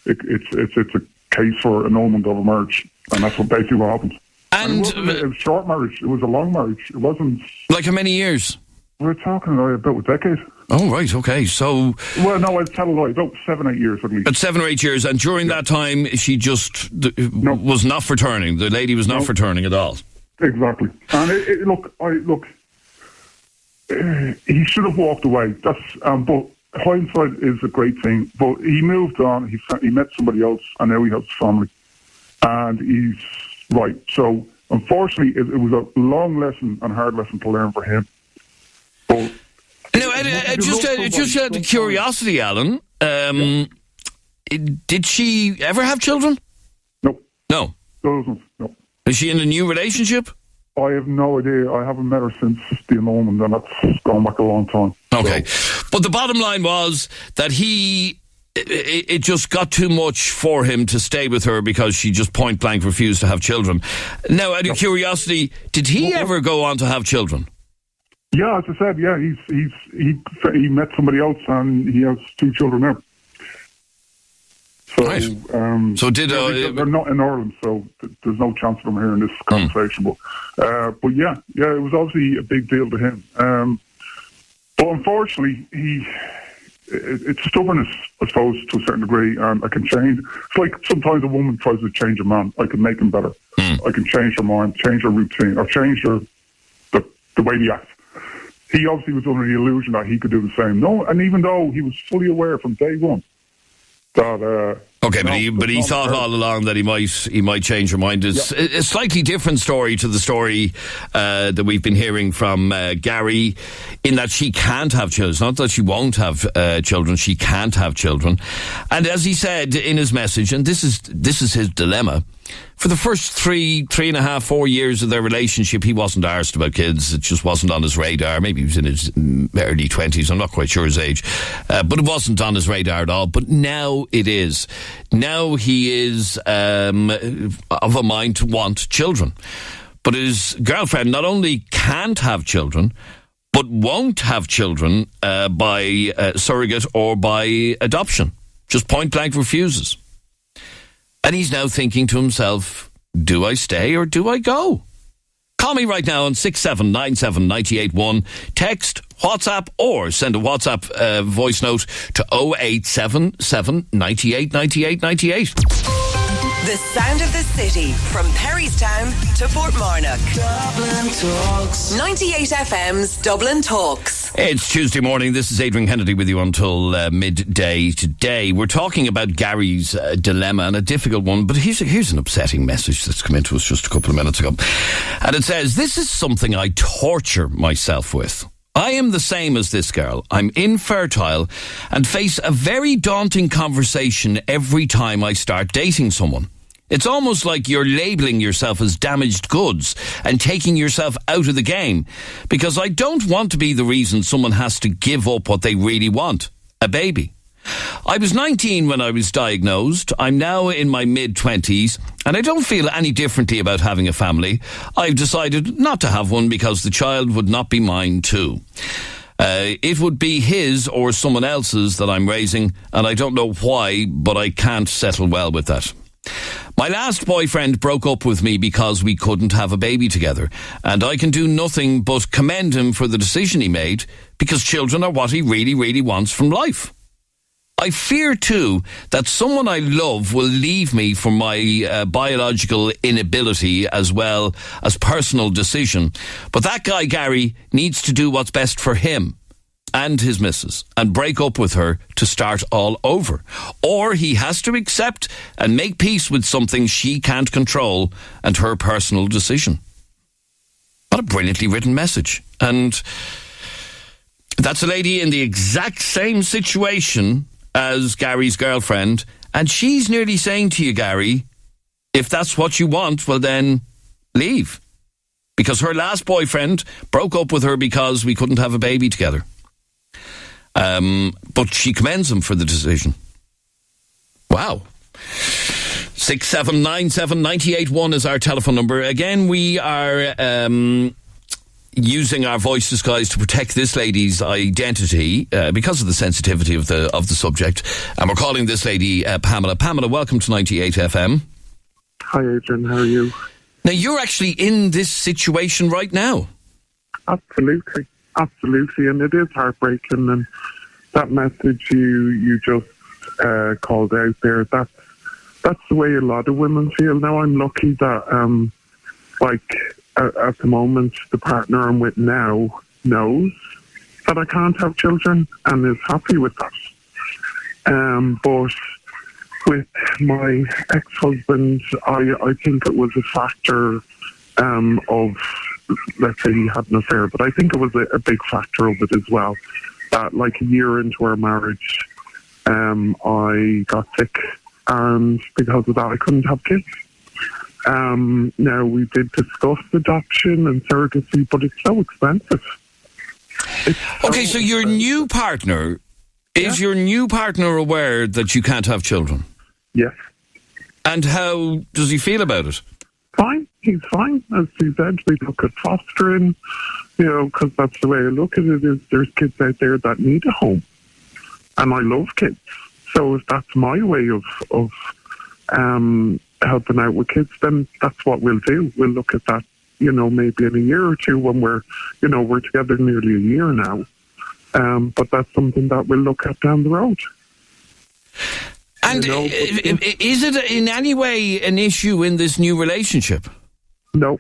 it's a case for annulment of a marriage, and that's basically what happened. And it was a short marriage; it was a long marriage. It wasn't like how many years? We're talking about a decade. Oh, right, okay, so... Well, no, I'd tell a lie, about 7 or 8 years at least. At 7 or 8 years, and during that time, she just was not returning. The lady was not returning at all. Exactly. And he should have walked away. That's but hindsight is a great thing. But he moved on, he met somebody else, and now he has a family. And he's right. So, unfortunately, it was a long lesson and hard lesson to learn for him. But... No, just out of curiosity, Alan, did she ever have children? No. No? Doesn't, no. Is she in a new relationship? I have no idea. I haven't met her since the annulment, and that's gone back a long time. Okay. So. But the bottom line was that it just got too much for him to stay with her because she just point blank refused to have children. Now, out of curiosity, did he ever go on to have children? Yeah, as I said, he met somebody else and he has 2 children now. So, right. They're not in Ireland, so there's no chance of them hearing this conversation. But yeah, it was obviously a big deal to him. But unfortunately, it's stubbornness, I suppose, to a certain degree, and I can change. It's like sometimes a woman tries to change a man. I can make him better. I can change her mind, change her routine, or change the way they act. He obviously was under the illusion that he could do the same. No, and even though he was fully aware from day one that... but he thought all along that he might change her mind. It's a slightly different story to the story that we've been hearing from Gary, in that she can't have children. It's not that she won't have children; she can't have children. And as he said in his message, and this is his dilemma. For the first 3.5, 4 years of their relationship, he wasn't arsed about kids. It just wasn't on his radar. Maybe he was in his early 20s. I'm not quite sure his age. But it wasn't on his radar at all. But now it is. Now he is of a mind to want children. But his girlfriend not only can't have children, but won't have children by surrogate or by adoption. Just point blank refuses. And he's now thinking to himself, do I stay or do I go? Call me right now on 6797 981. Text, WhatsApp, or send a WhatsApp voice note to 0877 98 98 98. The sound of the city from Perrystown to Portmarnock. Dublin Talks. 98 FM's Dublin Talks. It's Tuesday morning. This is Adrian Kennedy with you until midday today. We're talking about Gary's dilemma, and a difficult one, but here's an upsetting message that's come into us just a couple of minutes ago. And it says, this is something I torture myself with. I am the same as this girl. I'm infertile and face a very daunting conversation every time I start dating someone. It's almost like you're labelling yourself as damaged goods and taking yourself out of the game, because I don't want to be the reason someone has to give up what they really want, a baby. I was 19 when I was diagnosed. I'm now in my mid-20s, and I don't feel any differently about having a family. I've decided not to have one because the child would not be mine too. It would be his or someone else's that I'm raising, and I don't know why, but I can't settle well with that. My last boyfriend broke up with me because we couldn't have a baby together, and I can do nothing but commend him for the decision he made, because children are what he really, really wants from life. I fear, too, that someone I love will leave me for my biological inability as well as personal decision. But that guy, Gary, needs to do what's best for him and his missus and break up with her to start all over. Or he has to accept and make peace with something she can't control and her personal decision. What a brilliantly written message. And that's a lady in the exact same situation as Gary's girlfriend, and she's nearly saying to you, Gary, if that's what you want, well then leave. Because her last boyfriend broke up with her because we couldn't have a baby together. But she commends him for the decision. Wow. 6797 981 is our telephone number. Again, we are using our voice disguise to protect this lady's identity because of the sensitivity of the subject, and we're calling this lady Pamela. Pamela, welcome to 98 FM. Hi Adrian, how are you? Now you're actually in this situation right now. Absolutely, and it is heartbreaking. And that message you just called out there, that's the way a lot of women feel. Now I'm lucky that at the moment, the partner I'm with now knows that I can't have children and is happy with that. But with my ex-husband, I think it was a factor of, let's say he had an affair, but I think it was a big factor of it as well. That like a year into our marriage, I got sick, and because of that, I couldn't have kids. Now, we did discuss adoption and surrogacy, but it's so expensive. So your new partner, is your new partner aware that you can't have children? Yes. And how does he feel about it? Fine. He's fine. As he said, we look at fostering, because that's the way I look at it, is there's kids out there that need a home. And I love kids. So if that's my way of helping out with kids, then that's what we'll do. We'll look at that, maybe in a year or two when we're together nearly a year now. But that's something that we'll look at down the road. And is it in any way an issue in this new relationship? No,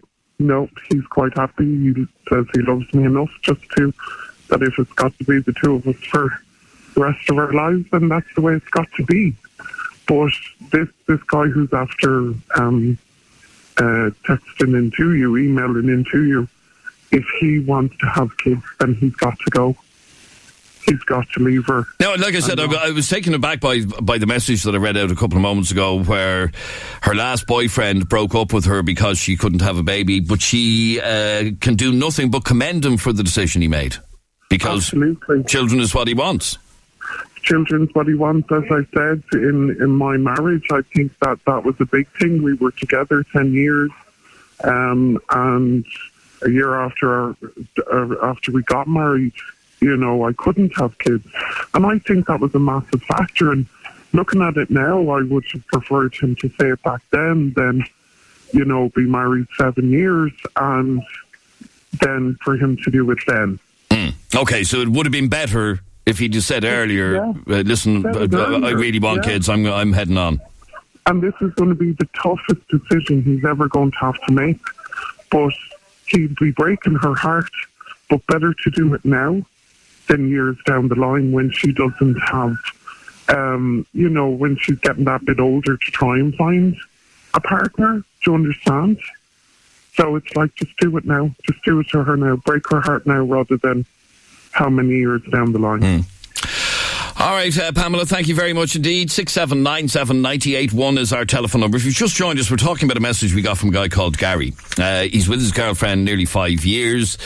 he's quite happy. He says he loves me enough just that if it's got to be the two of us for the rest of our lives, then that's the way it's got to be. But this guy who's after texting into you, emailing into you, if he wants to have kids, then he's got to go. He's got to leave her. Now, like I said, I was taken aback by the message that I read out a couple of moments ago, where her last boyfriend broke up with her because she couldn't have a baby, but she can do nothing but commend him for the decision he made, because Absolutely. Children is what he wants. Children's what he wants. As I said, in my marriage, I think that was a big thing. We were together 10 years, and a year after we got married, I couldn't have kids. And I think that was a massive factor. And looking at it now, I would have preferred him to say it back then than, be married 7 years and then for him to do it then. Okay, so it would have been better if he'd just said earlier, listen, I really want kids, I'm heading on. And this is going to be the toughest decision he's ever going to have to make. But he'd be breaking her heart. But better to do it now than years down the line when she doesn't have, when she's getting that bit older to try and find a partner. Do you understand? So it's like, just do it now. Just do it to her now. Break her heart now rather than how many years down the line. All right, Pamela, thank you very much indeed. 6797981 is our telephone number. If you've just joined us, we're talking about a message we got from a guy called Gary. He's with his girlfriend nearly 5 years.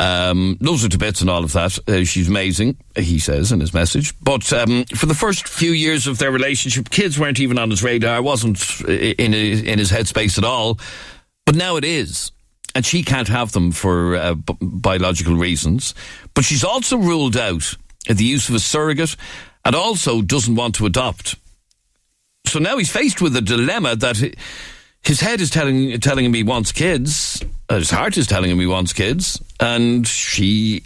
Loves her to bits and all of that. She's amazing, he says in his message. But for the first few years of their relationship, kids weren't even on his radar, wasn't in his headspace at all. But now it is. And she can't have them for biological reasons. But she's also ruled out the use of a surrogate, and also doesn't want to adopt. So now he's faced with a dilemma that his head is telling him he wants kids, his heart is telling him he wants kids, and she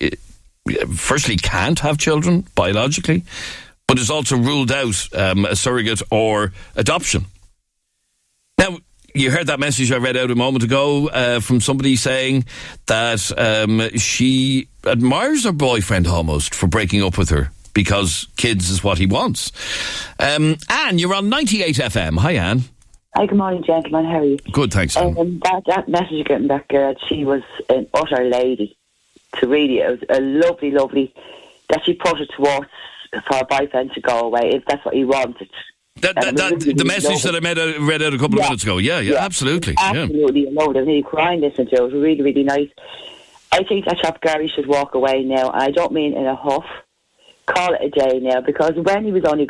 firstly can't have children biologically, but has also ruled out a surrogate or adoption. Now, you heard that message I read out a moment ago from somebody saying that she admires her boyfriend almost for breaking up with her because kids is what he wants. Anne, you're on 98 FM. Hi, Anne. Hi, good morning, gentlemen. How are you? Good, thanks, Anne. That message getting that girl, she was an utter lady. It was a lovely that she put it towards for her boyfriend to go away if that's what he wanted. The message that I read out a couple of minutes ago. Yeah, absolutely. Absolutely, I loved it. He crying listening to it. It was really, really nice. I think that chap Gary should walk away now. I don't mean in a huff. Call it a day now, because when you're only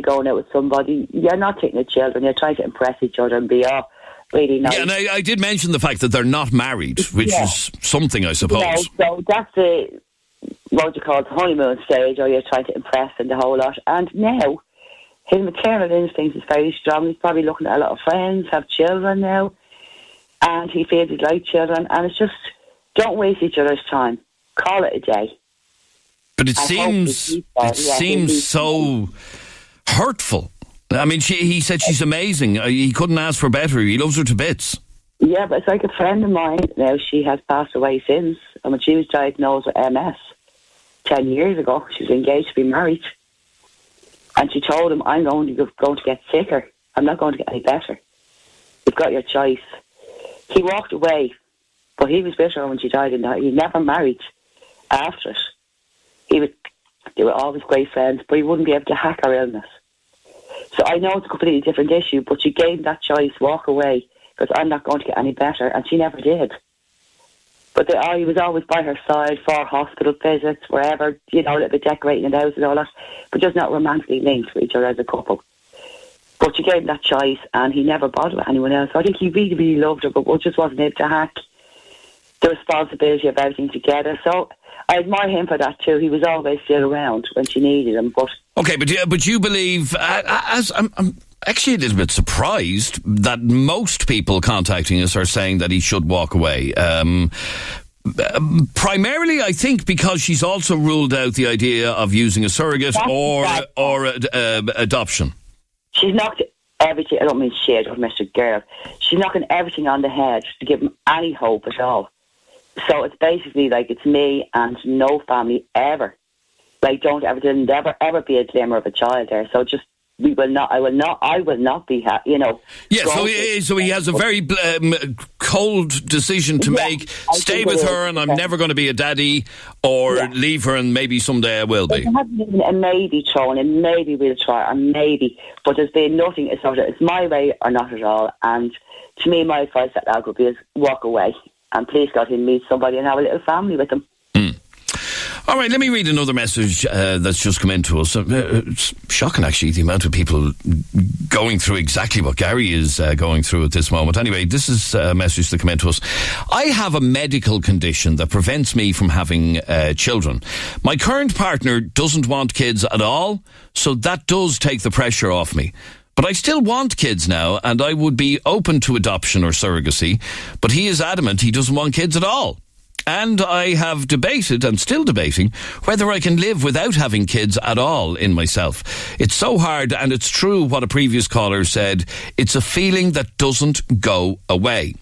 going out with somebody, you're not taking the children. You're trying to impress each other and be all really nice. Yeah, and I did mention the fact that they're not married, which is something, I suppose. So that's the honeymoon stage, or you're trying to impress and the whole lot. And now his maternal instinct is very strong. He's probably looking at a lot of friends, have children now, and he feels he'd like children. And it's just, don't waste each other's time. Call it a day. But it seems so hurtful. I mean, he said she's amazing. He couldn't ask for better. He loves her to bits. Yeah, but it's like a friend of mine now. She has passed away since. I mean, she was diagnosed with MS 10 years ago. She was engaged to be married. And she told him, I'm going to get sicker. I'm not going to get any better. You've got your choice. He walked away, but he was with her when she died, and he never married after it. They were always great friends, but he wouldn't be able to hack her illness. So I know it's a completely different issue, but she gave him that choice, walk away, because I'm not going to get any better, and she never did. But he was always by her side for hospital visits, wherever, a little bit decorating the house and all that, but just not romantically linked with each other as a couple. But she gave him that choice, and he never bothered with anyone else. So I think he really, really loved her, but just wasn't able to hack the responsibility of everything together. So I admire him for that too. He was always still around when she needed him. But okay, but you believe, as I'm actually a little bit surprised that most people contacting us are saying that he should walk away. Primarily, I think, because she's also ruled out the idea of using a surrogate or adoption. She's knocked everything. I don't mean she, I don't mean Mr. Girl. She's knocking everything on the head to give him any hope at all. So it's basically like it's me and no family ever. Like there'll never ever be a glimmer of a child there. So just I will not be happy. Yeah. So he has a very cold decision to make. Stay with her, and I'm never going to be a daddy, or leave her, and maybe someday I will be. There hasn't been a maybe thrown, and maybe we'll try, or maybe. But there's been nothing. It's my way or not at all. And to me, my advice at that would be is walk away, and please God, he'll meet somebody and have a little family with them. All right, let me read another message that's just come in to us. It's shocking, actually, the amount of people going through exactly what Gary is going through at this moment. Anyway, this is a message that came in to us. I have a medical condition that prevents me from having children. My current partner doesn't want kids at all, so that does take the pressure off me. But I still want kids now, and I would be open to adoption or surrogacy, but he is adamant he doesn't want kids at all. And I have debated, and still debating, whether I can live without having kids at all in myself. It's so hard, and it's true what a previous caller said. It's a feeling that doesn't go away.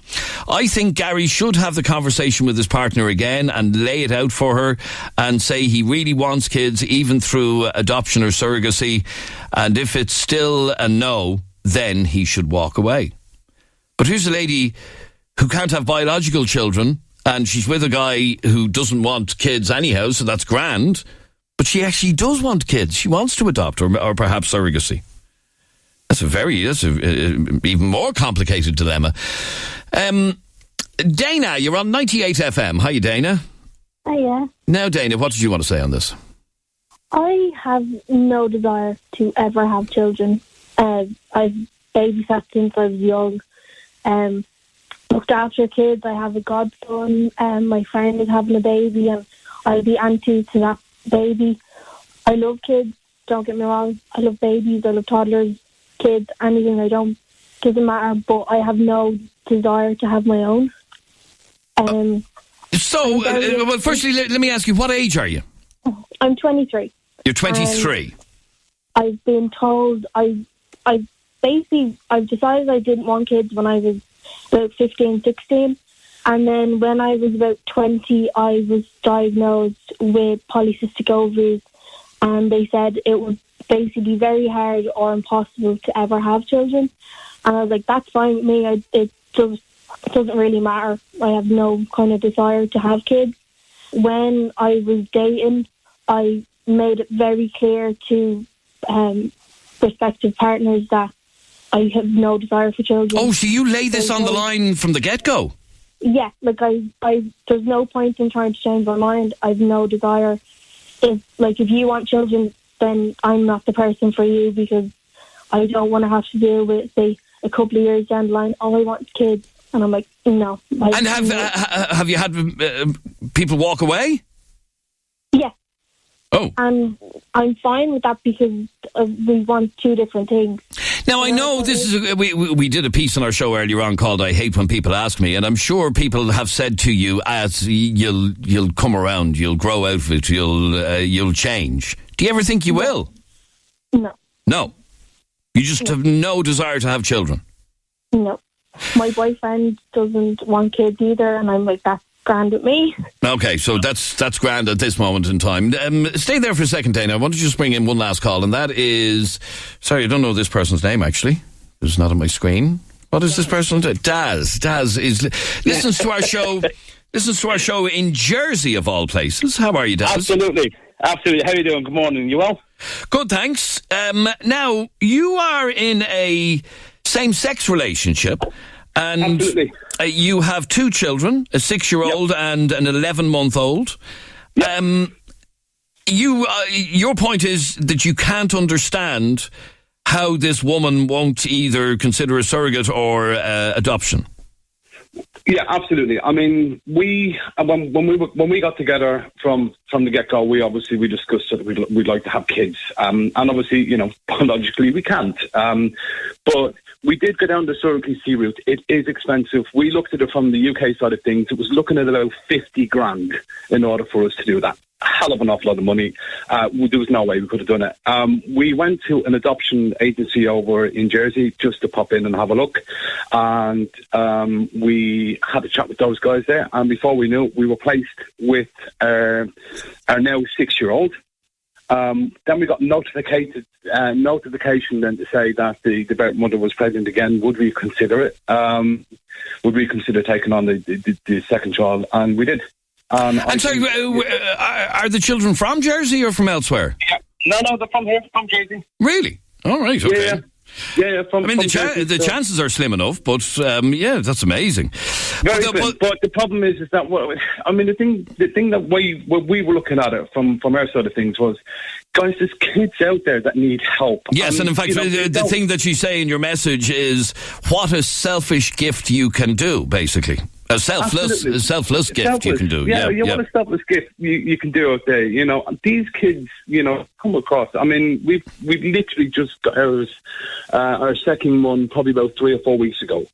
I think Gary should have the conversation with his partner again and lay it out for her and say he really wants kids, even through adoption or surrogacy. And if it's still a no, then he should walk away. But here's a lady who can't have biological children, and she's with a guy who doesn't want kids anyhow, so that's grand. But she actually does want kids. She wants to adopt or perhaps surrogacy. That's a even more complicated dilemma. Dana, you're on 98 FM. Hi, Dana. Hiya. Now, Dana, what did you want to say on this? I have no desire to ever have children. I've babysat since I was young. Looked after kids. I have a godson. My friend is having a baby, and I'll be auntie to that baby. I love kids. Don't get me wrong. I love babies. I love toddlers, kids, anything. Doesn't matter. But I have no desire to have my own. Well, firstly, let me ask you, what age are you? I'm 23. You're 23. I've been told I've decided I didn't want kids when I was about 15, 16. And then when I was about 20, I was diagnosed with polycystic ovaries. And they said it would basically be very hard or impossible to ever have children. And I was like, that's fine with me. It doesn't really matter. I have no kind of desire to have kids. When I was dating, I made it very clear to prospective partners that I have no desire for children. Oh, so you lay this on the line from the get-go? Yeah, there's no point in trying to change my mind. I've no desire. If you want children, then I'm not the person for you, because I don't want to have to deal with, say, a couple of years down the line, all I want is kids. And I'm like, no. And have you had people walk away? Yeah. Oh. And I'm fine with that, because we want two different things. Now, I know this is... We did a piece on our show earlier on called I Hate When People Ask Me, and I'm sure people have said to you, as you'll come around, you'll grow out of it, you'll change. Do you ever think you will? No. No? You just have no desire to have children? No. My boyfriend doesn't want kids either, and I'm like, that's grand with me. Okay, so that's grand at this moment in time. Stay there for a second, Dana. I want to just bring in one last call, and that is... Sorry, I don't know this person's name, actually. It's not on my screen. What is this person's name? Daz. Daz listens to our show... Listens to our show in Jersey, of all places. How are you, Daz? Absolutely. How are you doing? Good morning. You well? Good, thanks. Now, you are in a same-sex relationship, and you have two children, a 6-year-old and an 11-month-old. Yep. Your point is that you can't understand how this woman won't either consider a surrogate or adoption. Yeah, absolutely. I mean, when we got together from the get-go, we discussed that we'd like to have kids, and obviously, biologically we can't. But we did go down the surrogacy route. It is expensive. We looked at it from the UK side of things. It was looking at about 50 grand in order for us to do that. A hell of an awful lot of money. There was no way we could have done it. We went to an adoption agency over in Jersey just to pop in and have a look, and we had a chat with those guys there, and before we knew it, we were placed with our now 6-year-old. Then we got notification then to say that the birth mother was pregnant again. Would we consider it? Would we consider taking on the second child? And we did. I'm sorry, are the children from Jersey or from elsewhere? Yeah. No, they're from here, from Jersey. Really? All right, okay. Yeah. The chances are slim enough, but that's amazing. Very slim. But the problem is that the thing that we were looking at it from our side of things was, guys, there's kids out there that need help. Yes, and in fact, the thing that you say in your message is what a selfish gift you can do, basically. A selfless gift you can do. Yeah, what a selfless gift you can do out there. These kids, come across. I mean, we've literally just got our second one probably about 3 or 4 weeks ago.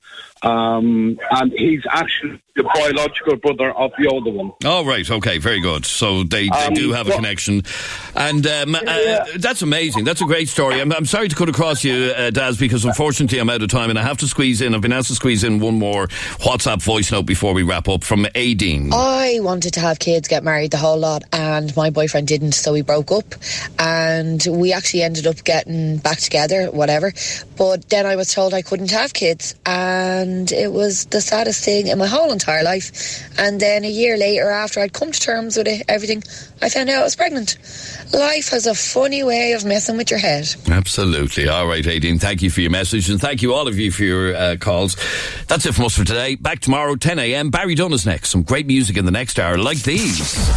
And he's actually the biological brother of the older one. Oh, right. Okay, very good. So they do have a connection. And that's amazing. That's a great story. I'm sorry to cut across you, Daz, because unfortunately I'm out of time and I have to I've been asked to squeeze in one more WhatsApp voice note before we wrap up from Adrian. I wanted to have kids, get married, the whole lot, and my boyfriend didn't, so we broke up. And we actually ended up getting back together, whatever. But then I was told I couldn't have kids, and it was the saddest thing in my whole entire life. And then a year later, after I'd come to terms with everything, I found out I was pregnant. Life has a funny way of messing with your head. Absolutely. All right, Adrian, thank you for your message, and thank you all of you for your calls. That's it from us for today. Back tomorrow, 10 a.m. Barry Dunn is next. Some great music in the next hour, like these.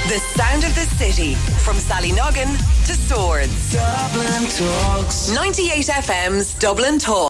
The sound of the city, from Sallynoggin to Swords. Dublin Talks. 98 FM's Dublin Talk.